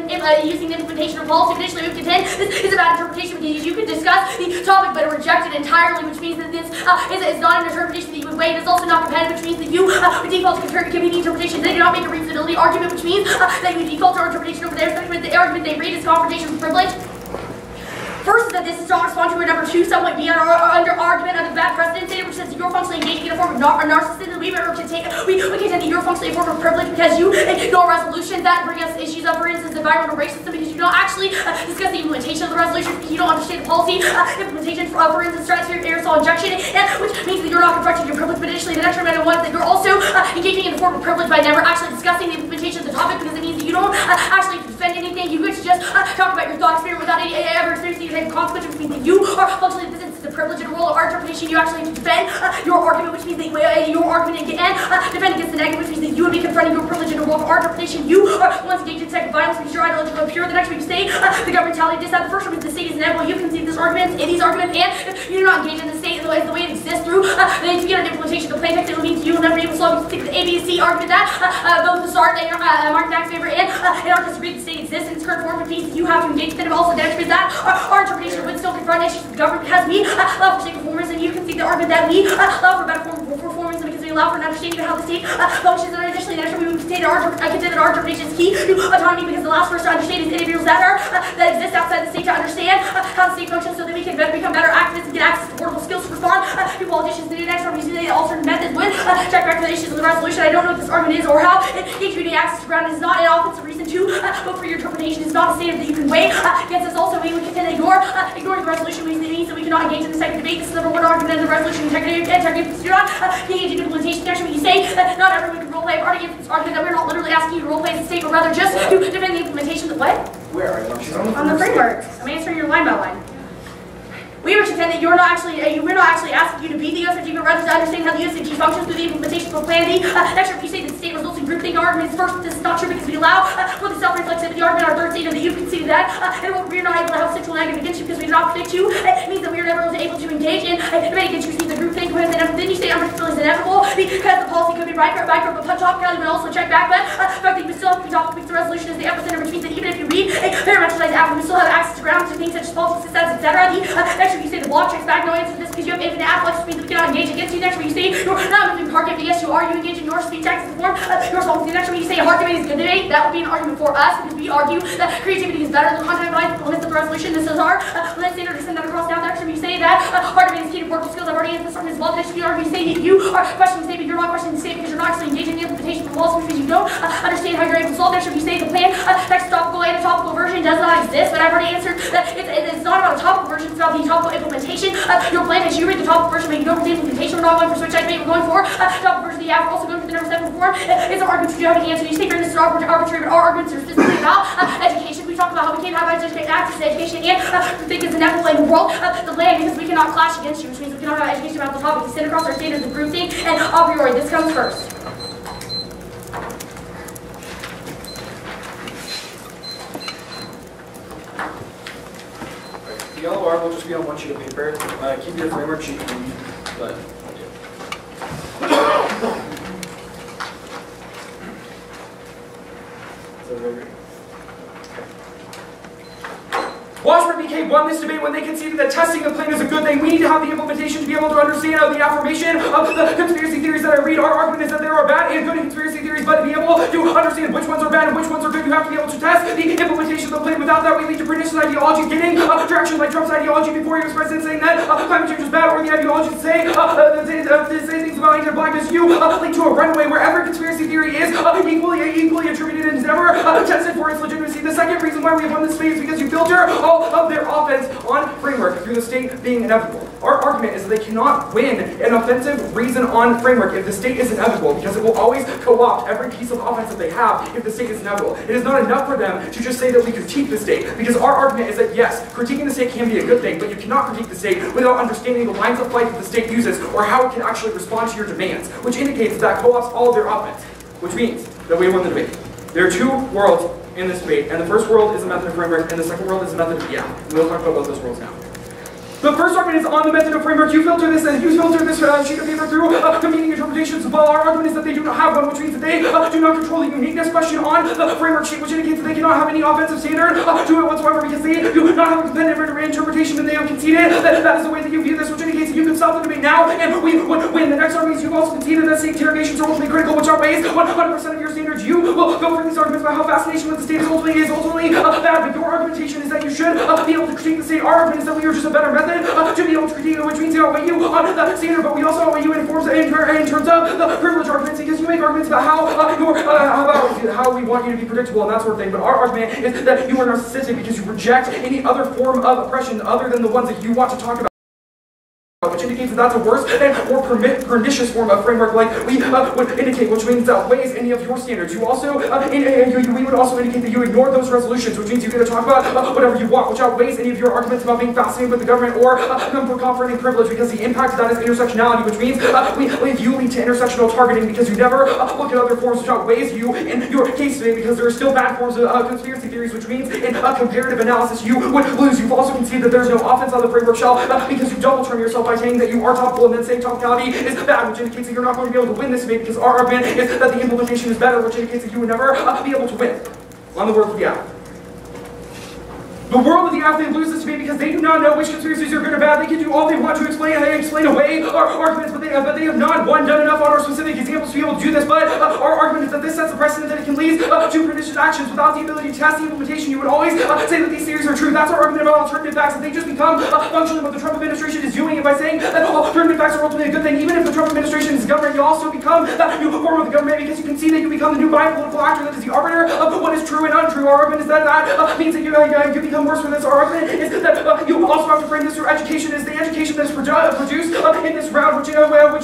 using the implementation of policy. Additionally, we contend this is about interpretation. You could discuss the topic but reject it entirely, which means that this is not an interpretation that you would weigh. It is also not competitive, which means that you would default to competing interpretation. They do not make a reasonability argument, which means that you default to our interpretation over there. The argument they read is confrontation with privilege. First is that this is not respond to a number 2, somewhat beyond our argument of the bad precedent stated, which says that you're functionally engaging in a form of narcissism. We contend that you're functionally a form of privilege because you ignore resolutions that bring us issues of, for instance, environmental racism, because you don't actually discuss the implementation of the resolution, because you don't understand the policy implementation for instance, stratospheric aerosol injection, which means that you're not confronting your privilege. But additionally, the next argument one is that you're also engaging in a form of privilege by never actually discussing the implementation of the topic, because it means that you don't actually defend anything think you could just talk about your thought experiment without ever experiencing any type of consequence, which means that you are functionally this is the privilege and role of our interpretation. You actually have to defend your argument, which means that your argument can defend against the negative, which means that you would be confronting your privilege and the role of our interpretation. You are once engaged in second violence because your ideological pure. The next week you say the government mentality this. The first one is the state is inevitable. You concede this argument in these arguments, and if you do not engage in the state in the way it exists through the integral implementation of the plain text, it will mean you will never be able to solve the A, B, C argument that both the start and Mark Dack's favorite and in order to disagree the state exists in its current form, which means that you have to engage in it. Also demonstrates that our interpretation would still confront issues the government has we allow for state performance, and you concede the argument that we allow for better form of performance and because we allow for an understanding of how the state functions. And additionally, next we would consider our interpretation is key to autonomy because the last first to understand is individuals that exist outside the state to understand how the state functions so that we can become better activists and get access to portable skills to respond to politicians. The next one using the alternate methods would check back to the issues of the resolution. I don't know what this argument is or how getting access to ground is not an offensive reason to vote for your interpretation. Is not a statement that you can weigh against us. Also, we would contend that ignoring the resolution means that we cannot engage in the second debate. This is number one argument in the resolution. Integrity do not engage in implementation. Next, when you say that not everyone can roleplay, I've already given this argument that we're not literally asking you to roleplay as a state, but rather just to defend the implementation. What? Where are you? On the framework. I'm answering your line by line. We would contend that we're not actually asking you to be the USFG, but rather to understand how the USFG functions through the implementation of Plan D. Next, if you say that the state results in groupthink arguments, first, this is not true because we allow for the self-reflexivity argument. Our third statement that you conceded that, and we're not able to have sexual negative against you because we do not predict you. It means that we are never able to engage in debate against you. Means the groupthink argument, and then you say unpredictability is inevitable because the policy could be bankrupt, but topically would also check back. But the fact that you still have to be topical because the resolution is the epicenter, which means that even if you read a parameterized app, we still have access to ground to things such as politics, systems, etc. Next, if you say the block checks back, no answer to this because you have infinite afflex, which means that we cannot engage against you. Next, when you say you're not moving hard debate, yes, you are. You engage in your speech text form. Your response. Next, when you say a hard debate is good debate, that would be an argument for us because we argue that creativity is better than content limits of the resolution. This is our limit standard to send that across down. Next, when you say that hard debate is key to portable skills, I've already answered this argument as well. Next, you argue say that you are questioning the state, but you're not questioning the state because you're not actually engaging in the implementation of the laws, which means you don't understand how you're able to solve. Next, if you say the plan text topical and a topical version does not exist, but I've already answered that it's not about a topical version, it's about the topical implementation. Your plan is you read the topical version, but you don't read the implementation. We're not going for switch debate, we're going for topical version. The app, we're also going for the number 7 form. It's an argument you have to answer. You say this is arbitrary, but our arguments are specifically about education. We talk about how we can't have access to education and think it's inevitable in the world the land because we cannot clash against you, which means we cannot have education about the topic. We send across our standards of groupthink and a priori. This comes first. The yellow R will just be on one sheet of paper. Keep your framework sheet, but Washburn BK won this debate when they conceded that testing the plan is a good thing. We need to have the implementation to be able to understand the affirmation of the conspiracy theories that I read. Our argument is that there are bad and good conspiracy theories, but to be able to understand which ones are bad and which ones are good, you have to be able to test the implementation of the plan. Without that, we lead to pernicious ideology getting direction like Trump's ideology before he was president, saying that climate change is bad, or the ideology say things about Asian blackness. You lead to a runway where every conspiracy theory is equally attributed and is never tested for its legitimacy. The second reason why we have won this debate is because you filter all of their offense on framework through the state being inevitable. Our argument is that they cannot win an offensive reason on framework if the state is inevitable, because it will always co-opt every piece of offense that they have if the state is inevitable. It is not enough for them to just say that we critique the state, because our argument is that yes, critiquing the state can be a good thing, but you cannot critique the state without understanding the lines of flight that the state uses or how it can actually respond to your demands, which indicates that co-opts all of their offense, which means that we won the debate. There are two worlds in this debate, and the first world is a method of framework, and the second world is a method of yeah. And we'll talk about both those worlds now. The first argument is on the method of framework. You filter this sheet of paper through competing interpretations. Well, our argument is that they do not have one, which means that they do not control the uniqueness question on the framework sheet, which indicates that they cannot have any offensive standard to it whatsoever, because they do not have a competitive interpretation, and they have conceded that is the way that you view this, which indicates that you can stop the debate now, and we would win. The next argument is you've also conceded that state interrogations are ultimately critical, which outweighs 100% of your standards. You will go for these arguments about how fascination with the state is ultimately bad, but your argumentation is that you should be able to critique the state. Our argument is that we are just a better method to be able to critique it, which means they outweigh you on the standard, but we also outweigh you in terms of the privilege arguments, because you make arguments about how we want you to be predictable and that sort of thing. But our argument is that you are narcissistic because you reject any other form of oppression other than the ones that you want to talk about. itself, which indicates that that's a worse and more pernicious form of framework like we would indicate, which means that outweighs any of your standards. You also, we would also indicate that you ignore those resolutions, which means you get to talk about whatever you want, which outweighs any of your arguments about being fascinated with the government or for conferring privilege, because the impact of that is intersectionality, which means you lead to intersectional targeting because you never look at other forms, which outweighs you in your case today, because there are still bad forms of conspiracy theories, which means in comparative analysis you would lose. You've also conceded that there's no offense on the framework shell because you double term yourself by saying that you are topical and then saying topicality is bad, which indicates that you're not going to be able to win this debate because our argument is that the implementation is better, which indicates that you would never be able to win. On the world of the app. The world of the athlete loses to me because they do not know which conspiracies are good or bad. They can do all they want to explain away our arguments, but they have not, one, done enough on our specific examples to be able to do this, but our argument is that this sets a precedent that it can lead to pernicious actions without the ability to test the implementation. You would always say that these theories are true. That's our argument about alternative facts, that they just become functionally what the Trump administration is doing, and by saying that alternative facts are ultimately a good thing, even if the Trump administration is government, you also become that new form of the government because you can see that you become the new biopolitical actor that is the arbiter of what is true and untrue. Our argument is that that means that you become worse for this. Our argument is that you also have to frame this through education as the education that is produced in this round, which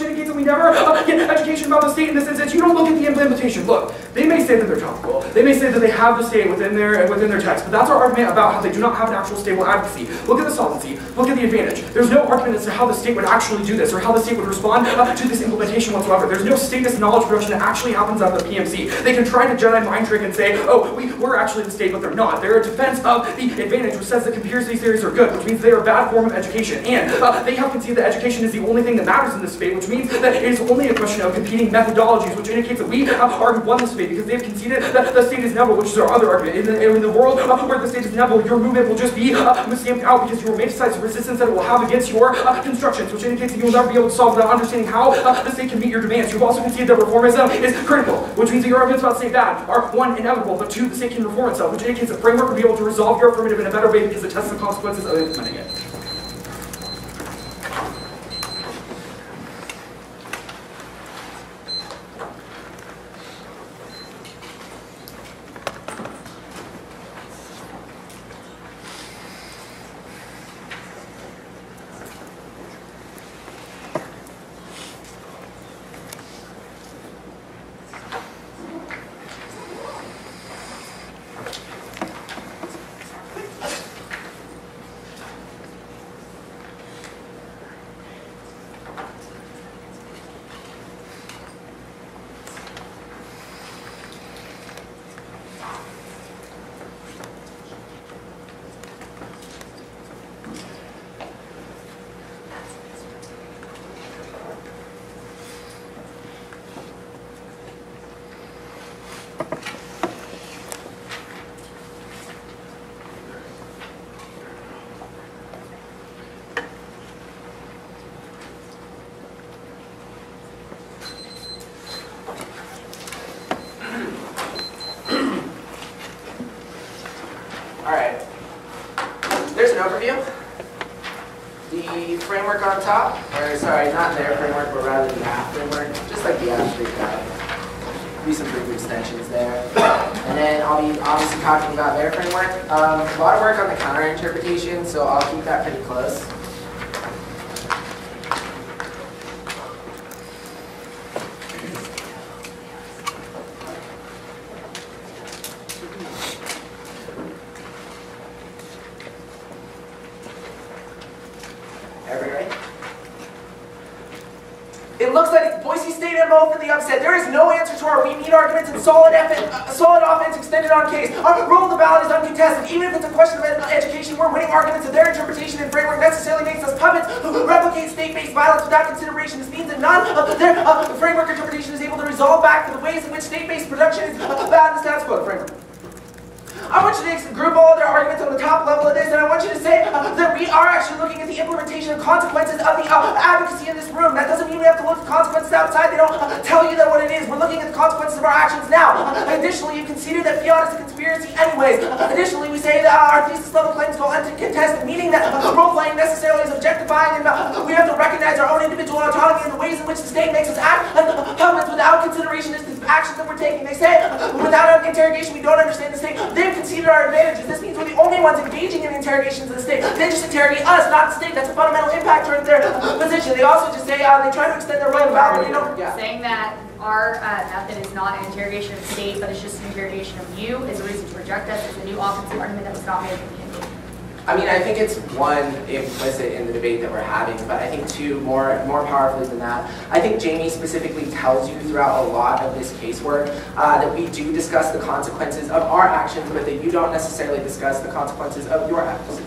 indicates that we never get education about the state in this instance. You don't look at the implementation. Look, they may say that they're topical. They may say that they have the state within their text, but that's our argument about how they do not have an actual stable advocacy. Look at the solvency. Look at the advantage. There's no argument as to how the state would actually do this or how the state would respond to this implementation whatsoever. There's no statist knowledge production that actually happens at the PMC. They can try to Jedi mind trick and say, oh, we're actually the state, but they're not. They're a defense of the advantage, which says that conspiracy theories are good, which means they are a bad form of education. And they have conceded that education is the only thing that matters in this debate, which means that it is only a question of competing methodologies, which indicates that we have already won this debate because they have conceded that the state is never, which is our other argument. In the world where the state is never, your movement will just be stamped out because you romanticize the resistance that it will have against your constructions, which indicates that you will never be able to solve without understanding how the state can meet your demands. You've also conceded that reformism is critical, which means that your arguments about state bad are one, inevitable, but two, the state can reform itself, which indicates the framework will be able to resolve your affirmative in a better way because it tests the consequences of implementing it. Alright, there's an overview. The framework on top, or sorry, not their framework, but rather the app framework, just like the app street guide. Be some brief extensions there. And then I'll be obviously talking about their framework. A lot of work on the counter interpretation, so I'll keep that pretty close. It looks like it's Boise State MO for the upset. There is no answer to our we meet arguments and solid offense extended on case. Our role of the ballot is uncontested. Even if it's a question of education, we're winning arguments, and their interpretation and framework necessarily makes us puppets who replicate state-based violence without consideration. This means that none of their framework interpretation is able to resolve back to the ways in which state-based production is bad in the status quo framework. I want you to group all their arguments on the top level of this, and I want you to say that we are actually looking at the implementation and consequences of the advocacy in this room. That doesn't mean we have to look at consequences outside. They don't tell you that what it is. We're looking at the consequences of our actions now. Additionally, you conceded that fiat is a conspiracy anyways. Additionally, we say that our thesis level claims go uncontested, meaning that role-playing necessarily is objectifying, and we have to recognize our own individual autonomy in the ways in which the state makes us act puppets without consideration as the actions that we're taking. They say without an interrogation we don't understand the state. They've conceded our advantages. This means we're the only ones engaging in interrogations of the state. They just interrogate us, not the state. That's a fundamental impact towards their position. They also just say, they try to extend their role of valor, but they don't. Yeah. Saying that our method is not an interrogation of the state, but it's just an interrogation of you is a reason to reject us. It's a new offensive argument that was not made in the beginning. I mean, I think it's one, implicit in the debate that we're having, but I think two, more powerfully than that, I think Jamie specifically tells you throughout a lot of this casework that we do discuss the consequences of our actions, but that you don't necessarily discuss the consequences of your actions.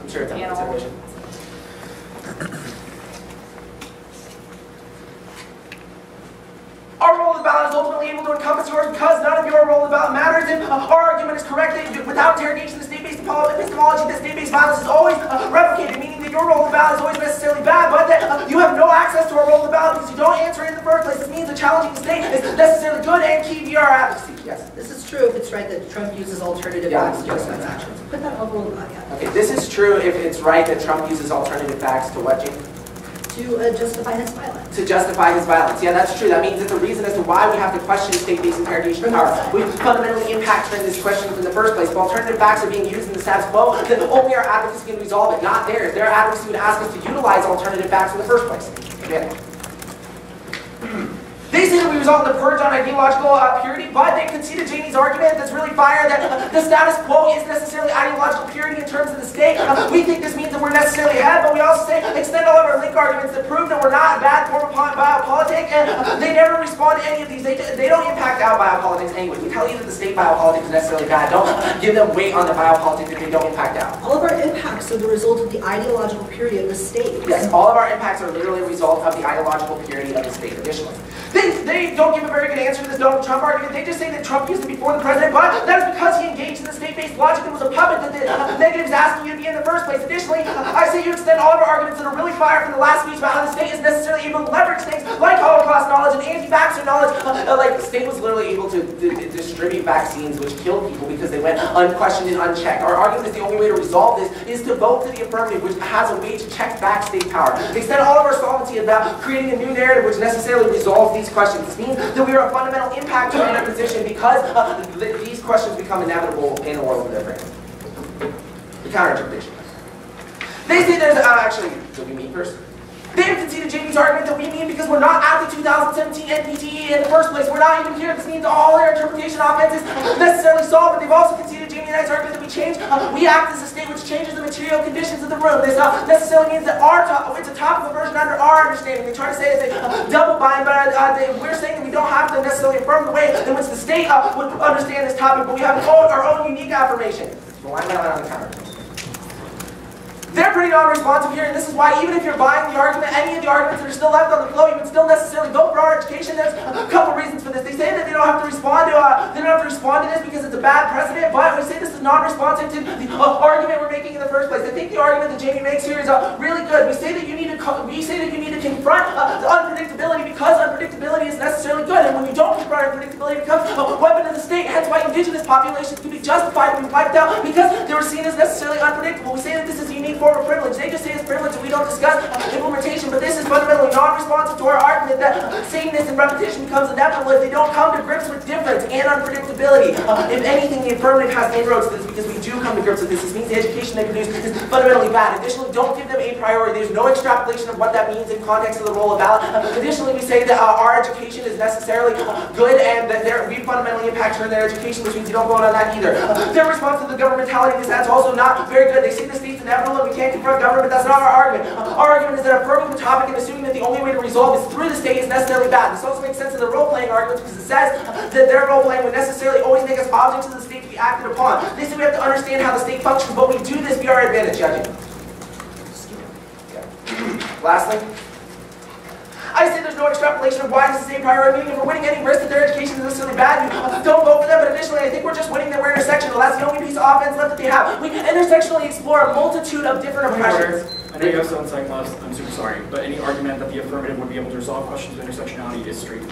I'm sure it's a consideration. Our role of the ballot is ultimately able to encompass yours because none of your role of the ballot matters, and our argument is correct that without interrogation, the state-based epistemology, the state-based violence is always replicated, meaning that your role of the ballot is always necessarily bad, but that you have no access to our role of the ballot because you don't answer it in the first place. This means that challenging the state is necessarily good and key via our advocacy. Yes? This is true if it's right that Trump uses alternative facts to justify his actions. Put that on the yeah. Okay, this is true if it's right that Trump uses alternative facts to what, Jamie? To justify his violence. To justify his violence. Yeah, that's true. That means that the reason as to why we have to question state-based interrogation power, we fundamentally impact this question in the first place. If alternative facts are being used in the status quo, then only our advocacy can resolve it, not theirs. Their advocacy would ask us to utilize alternative facts in the first place. Again. They say that we result in the purge on ideological purity, but they conceded Jamie's argument that's really fire that the status quo is necessarily ideological purity in terms of the state. We think this means that we're necessarily ahead, but we also say extend all of our link arguments that prove that we're not a bad form of biopolitic, and they never respond to any of these. They don't impact out biopolitics anyway. We tell you that the state biopolitics is necessarily bad. Don't give them weight on the biopolitics that they don't impact out. All of our impacts are the result of the ideological purity of the state. Yes, all of our impacts are literally a result of the ideological purity of the state. Additionally, they don't give a very good answer to this Donald Trump argument. They just say that Trump used it before the president, but that is because he engaged in the state-based logic that was a puppet that the negatives asking you to be in the first place. Additionally, I say you extend all of our arguments that are really fire from the last speech about how the state is necessarily able to leverage things like Holocaust knowledge and anti-vaxxer knowledge. Like the state was literally able to distribute vaccines which killed people because they went unquestioned and unchecked. Our argument is the only way to resolve this is to vote to the affirmative, which has a way to check back state power. They extend all of our solvency about creating a new narrative which necessarily resolves these questions. This means that we are a fundamental impact to our position because these questions become inevitable in a world of difference. The counter-interpretation. They say there's actually, do we meet first? They have conceded Jamie's argument that we mean because we're not at the 2017 NPTE in the first place. We're not even here. This means all their interpretation offenses necessarily solved, but they've also conceded Jamie and I's argument that we change. We act as a state which changes the material conditions of the room. This necessarily means that it's a topical version under our understanding. They try to say it's a double bind, but we're saying that we don't have to necessarily affirm the way in which the state would understand this topic, but we have our own unique affirmation. Relying on the counter. They're pretty non-responsive here, and this is why even if you're buying the argument, any of the arguments that are still left on the floor, you would still necessarily vote for our education. There's a couple reasons for this. They say that they don't have to respond to this because it's a bad precedent, but we say this is non-responsive to the argument we're making in the first place. I think the argument that Jamie makes here is really good. We say that you need to confront the unpredictability because unpredictability is necessarily good, and when you don't confront unpredictability, it becomes a weapon of the state. Hence why indigenous populations can be justified to be wiped out because they were seen as necessarily unpredictable. We say that this is a unique form of privilege. They just say it's privilege and we don't discuss implementation, but this is fundamentally non-responsive to our argument that sameness and repetition becomes inevitable if they don't come to grips with difference and unpredictability. If anything, the affirmative has inroads to this because we do come to grips with this. This means the education they produce is fundamentally bad. Additionally, don't give them a priority. There's no extrapolation of what that means in context of the role of ballot. Additionally, we say that our education is necessarily good and that we fundamentally impact her in their education, which means you don't vote on that either. Their response to the governmentality of this is also not very good. They say the state's inevitable and we can't confront government, but that's not our argument. Our argument is that affirming the topic and assuming that the only way to resolve is through the state is necessarily bad. This also makes sense in the role-playing arguments because it says that their role-playing would necessarily always make us objects of the state to be acted upon. They say we have to understand how the state functions, but we do this via our advantage, judging. Lastly, I say there's no extrapolation of why this is a priority. Meaning if we're winning any risk that their education is necessarily bad, you don't vote for them. But additionally, I think we're just winning that we're intersectional. That's the only piece of offense left that they have. We intersectionally explore a multitude of different oppressions. I know you have some insight left. I'm super sorry, but any argument that the affirmative would be able to resolve questions of intersectionality is straight.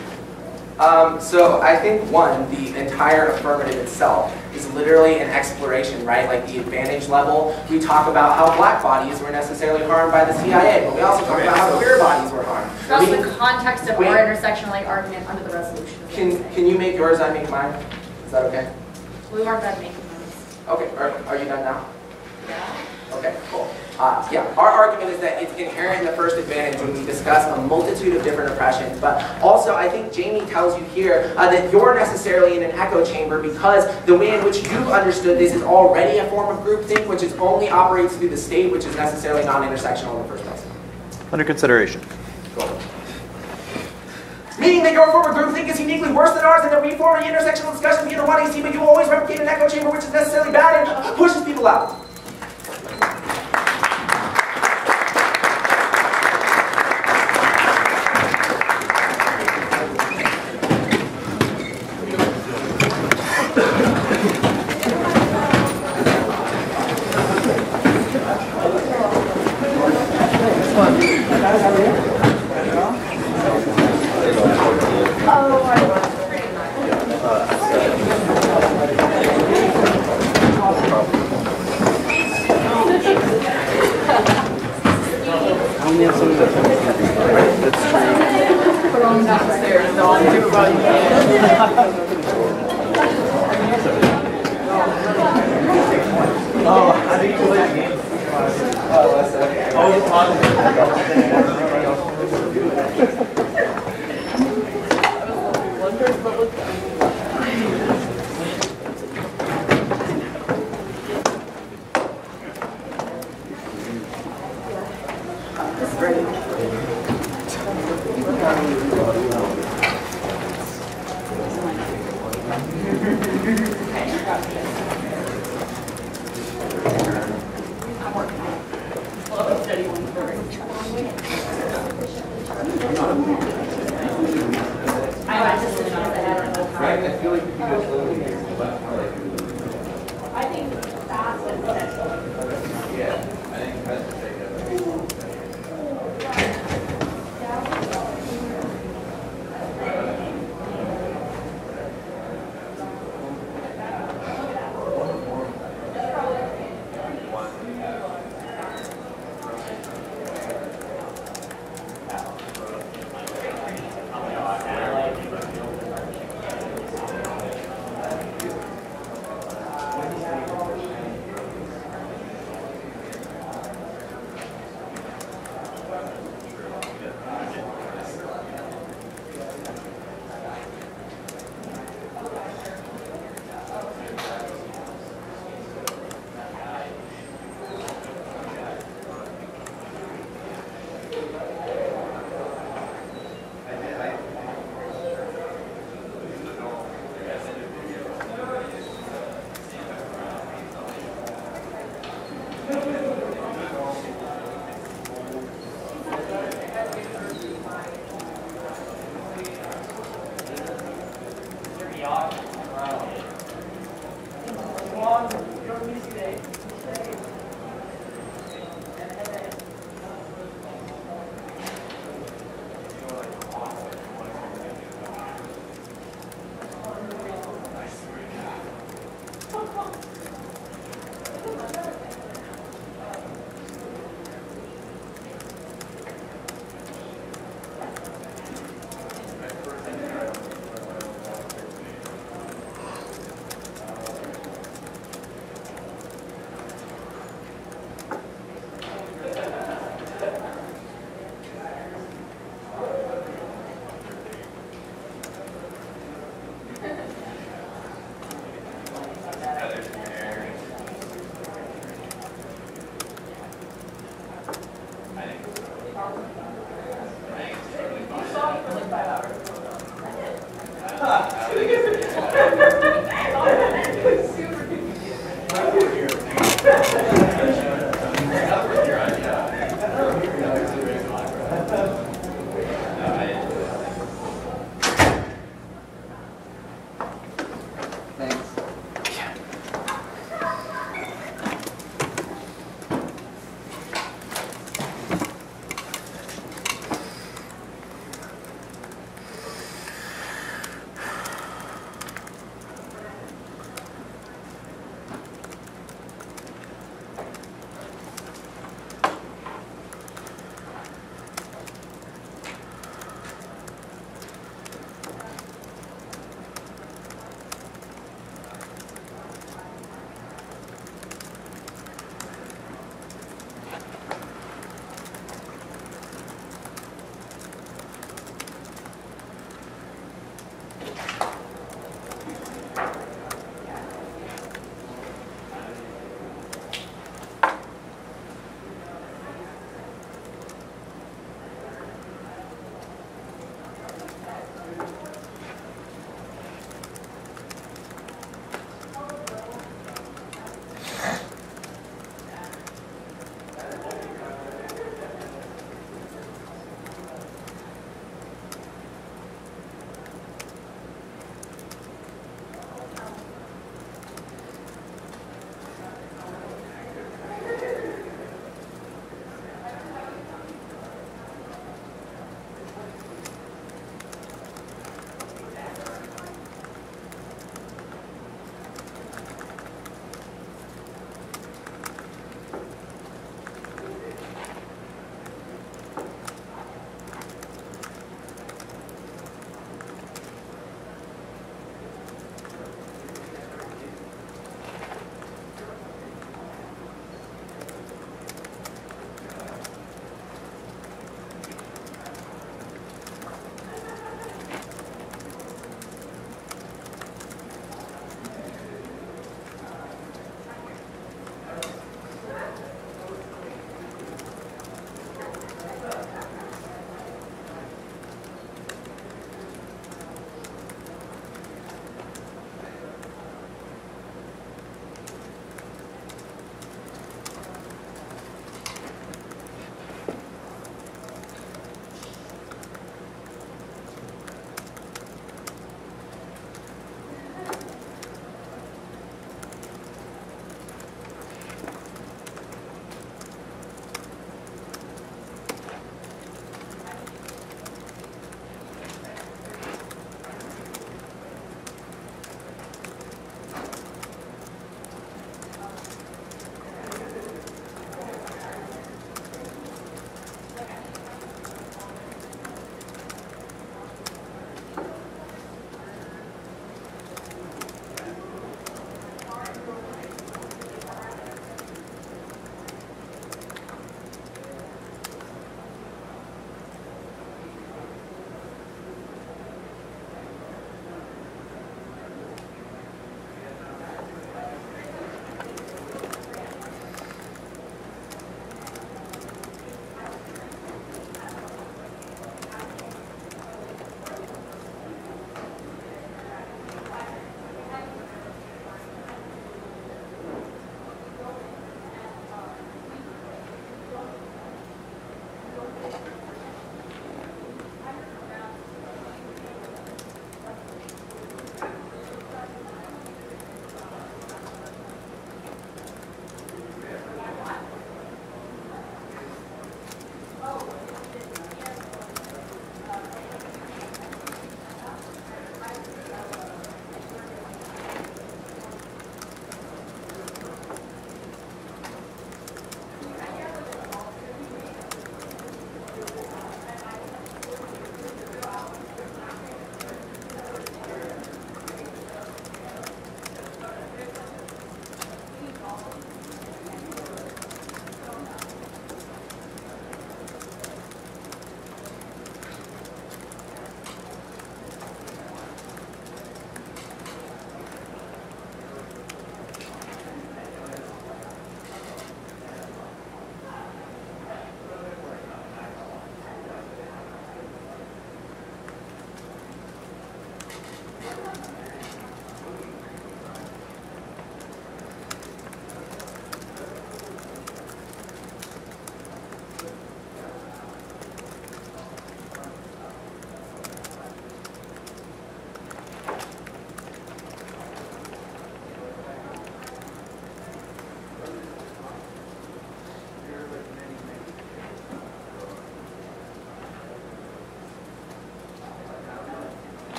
So I think one, the entire affirmative itself is literally an exploration, right? Like the advantage level. We talk about how black bodies were necessarily harmed by the CIA, but we also talk about how queer bodies were harmed. That's the context of our intersectionality argument under the resolution. Can you make yours? I make mine. Is that okay? We weren't done making them. Okay, are you done now? Yeah. Okay, cool. Yeah, our argument is that it's inherent in the first advantage when we discuss a multitude of different oppressions, but also I think Jamie tells you here that you're necessarily in an echo chamber because the way in which you've understood this is already a form of groupthink, which is only operates through the state, which is necessarily non-intersectional in the first place. Under consideration. Cool. Meaning that your form of groupthink is uniquely worse than ours and that we form an intersectional discussion via the 1AC, but you will always replicate an echo chamber which is necessarily bad and pushes people out.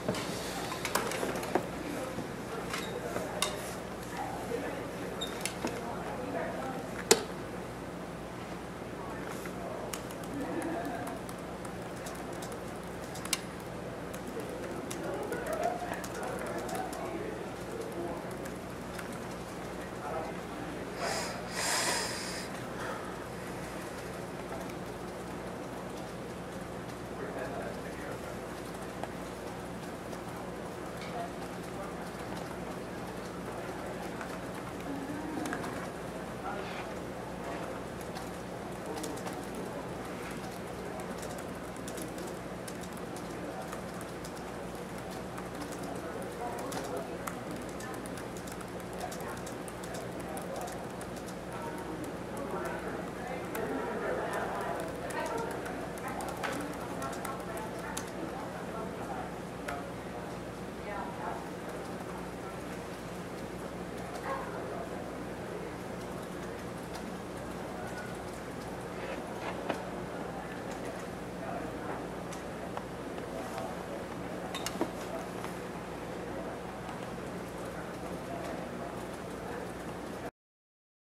you.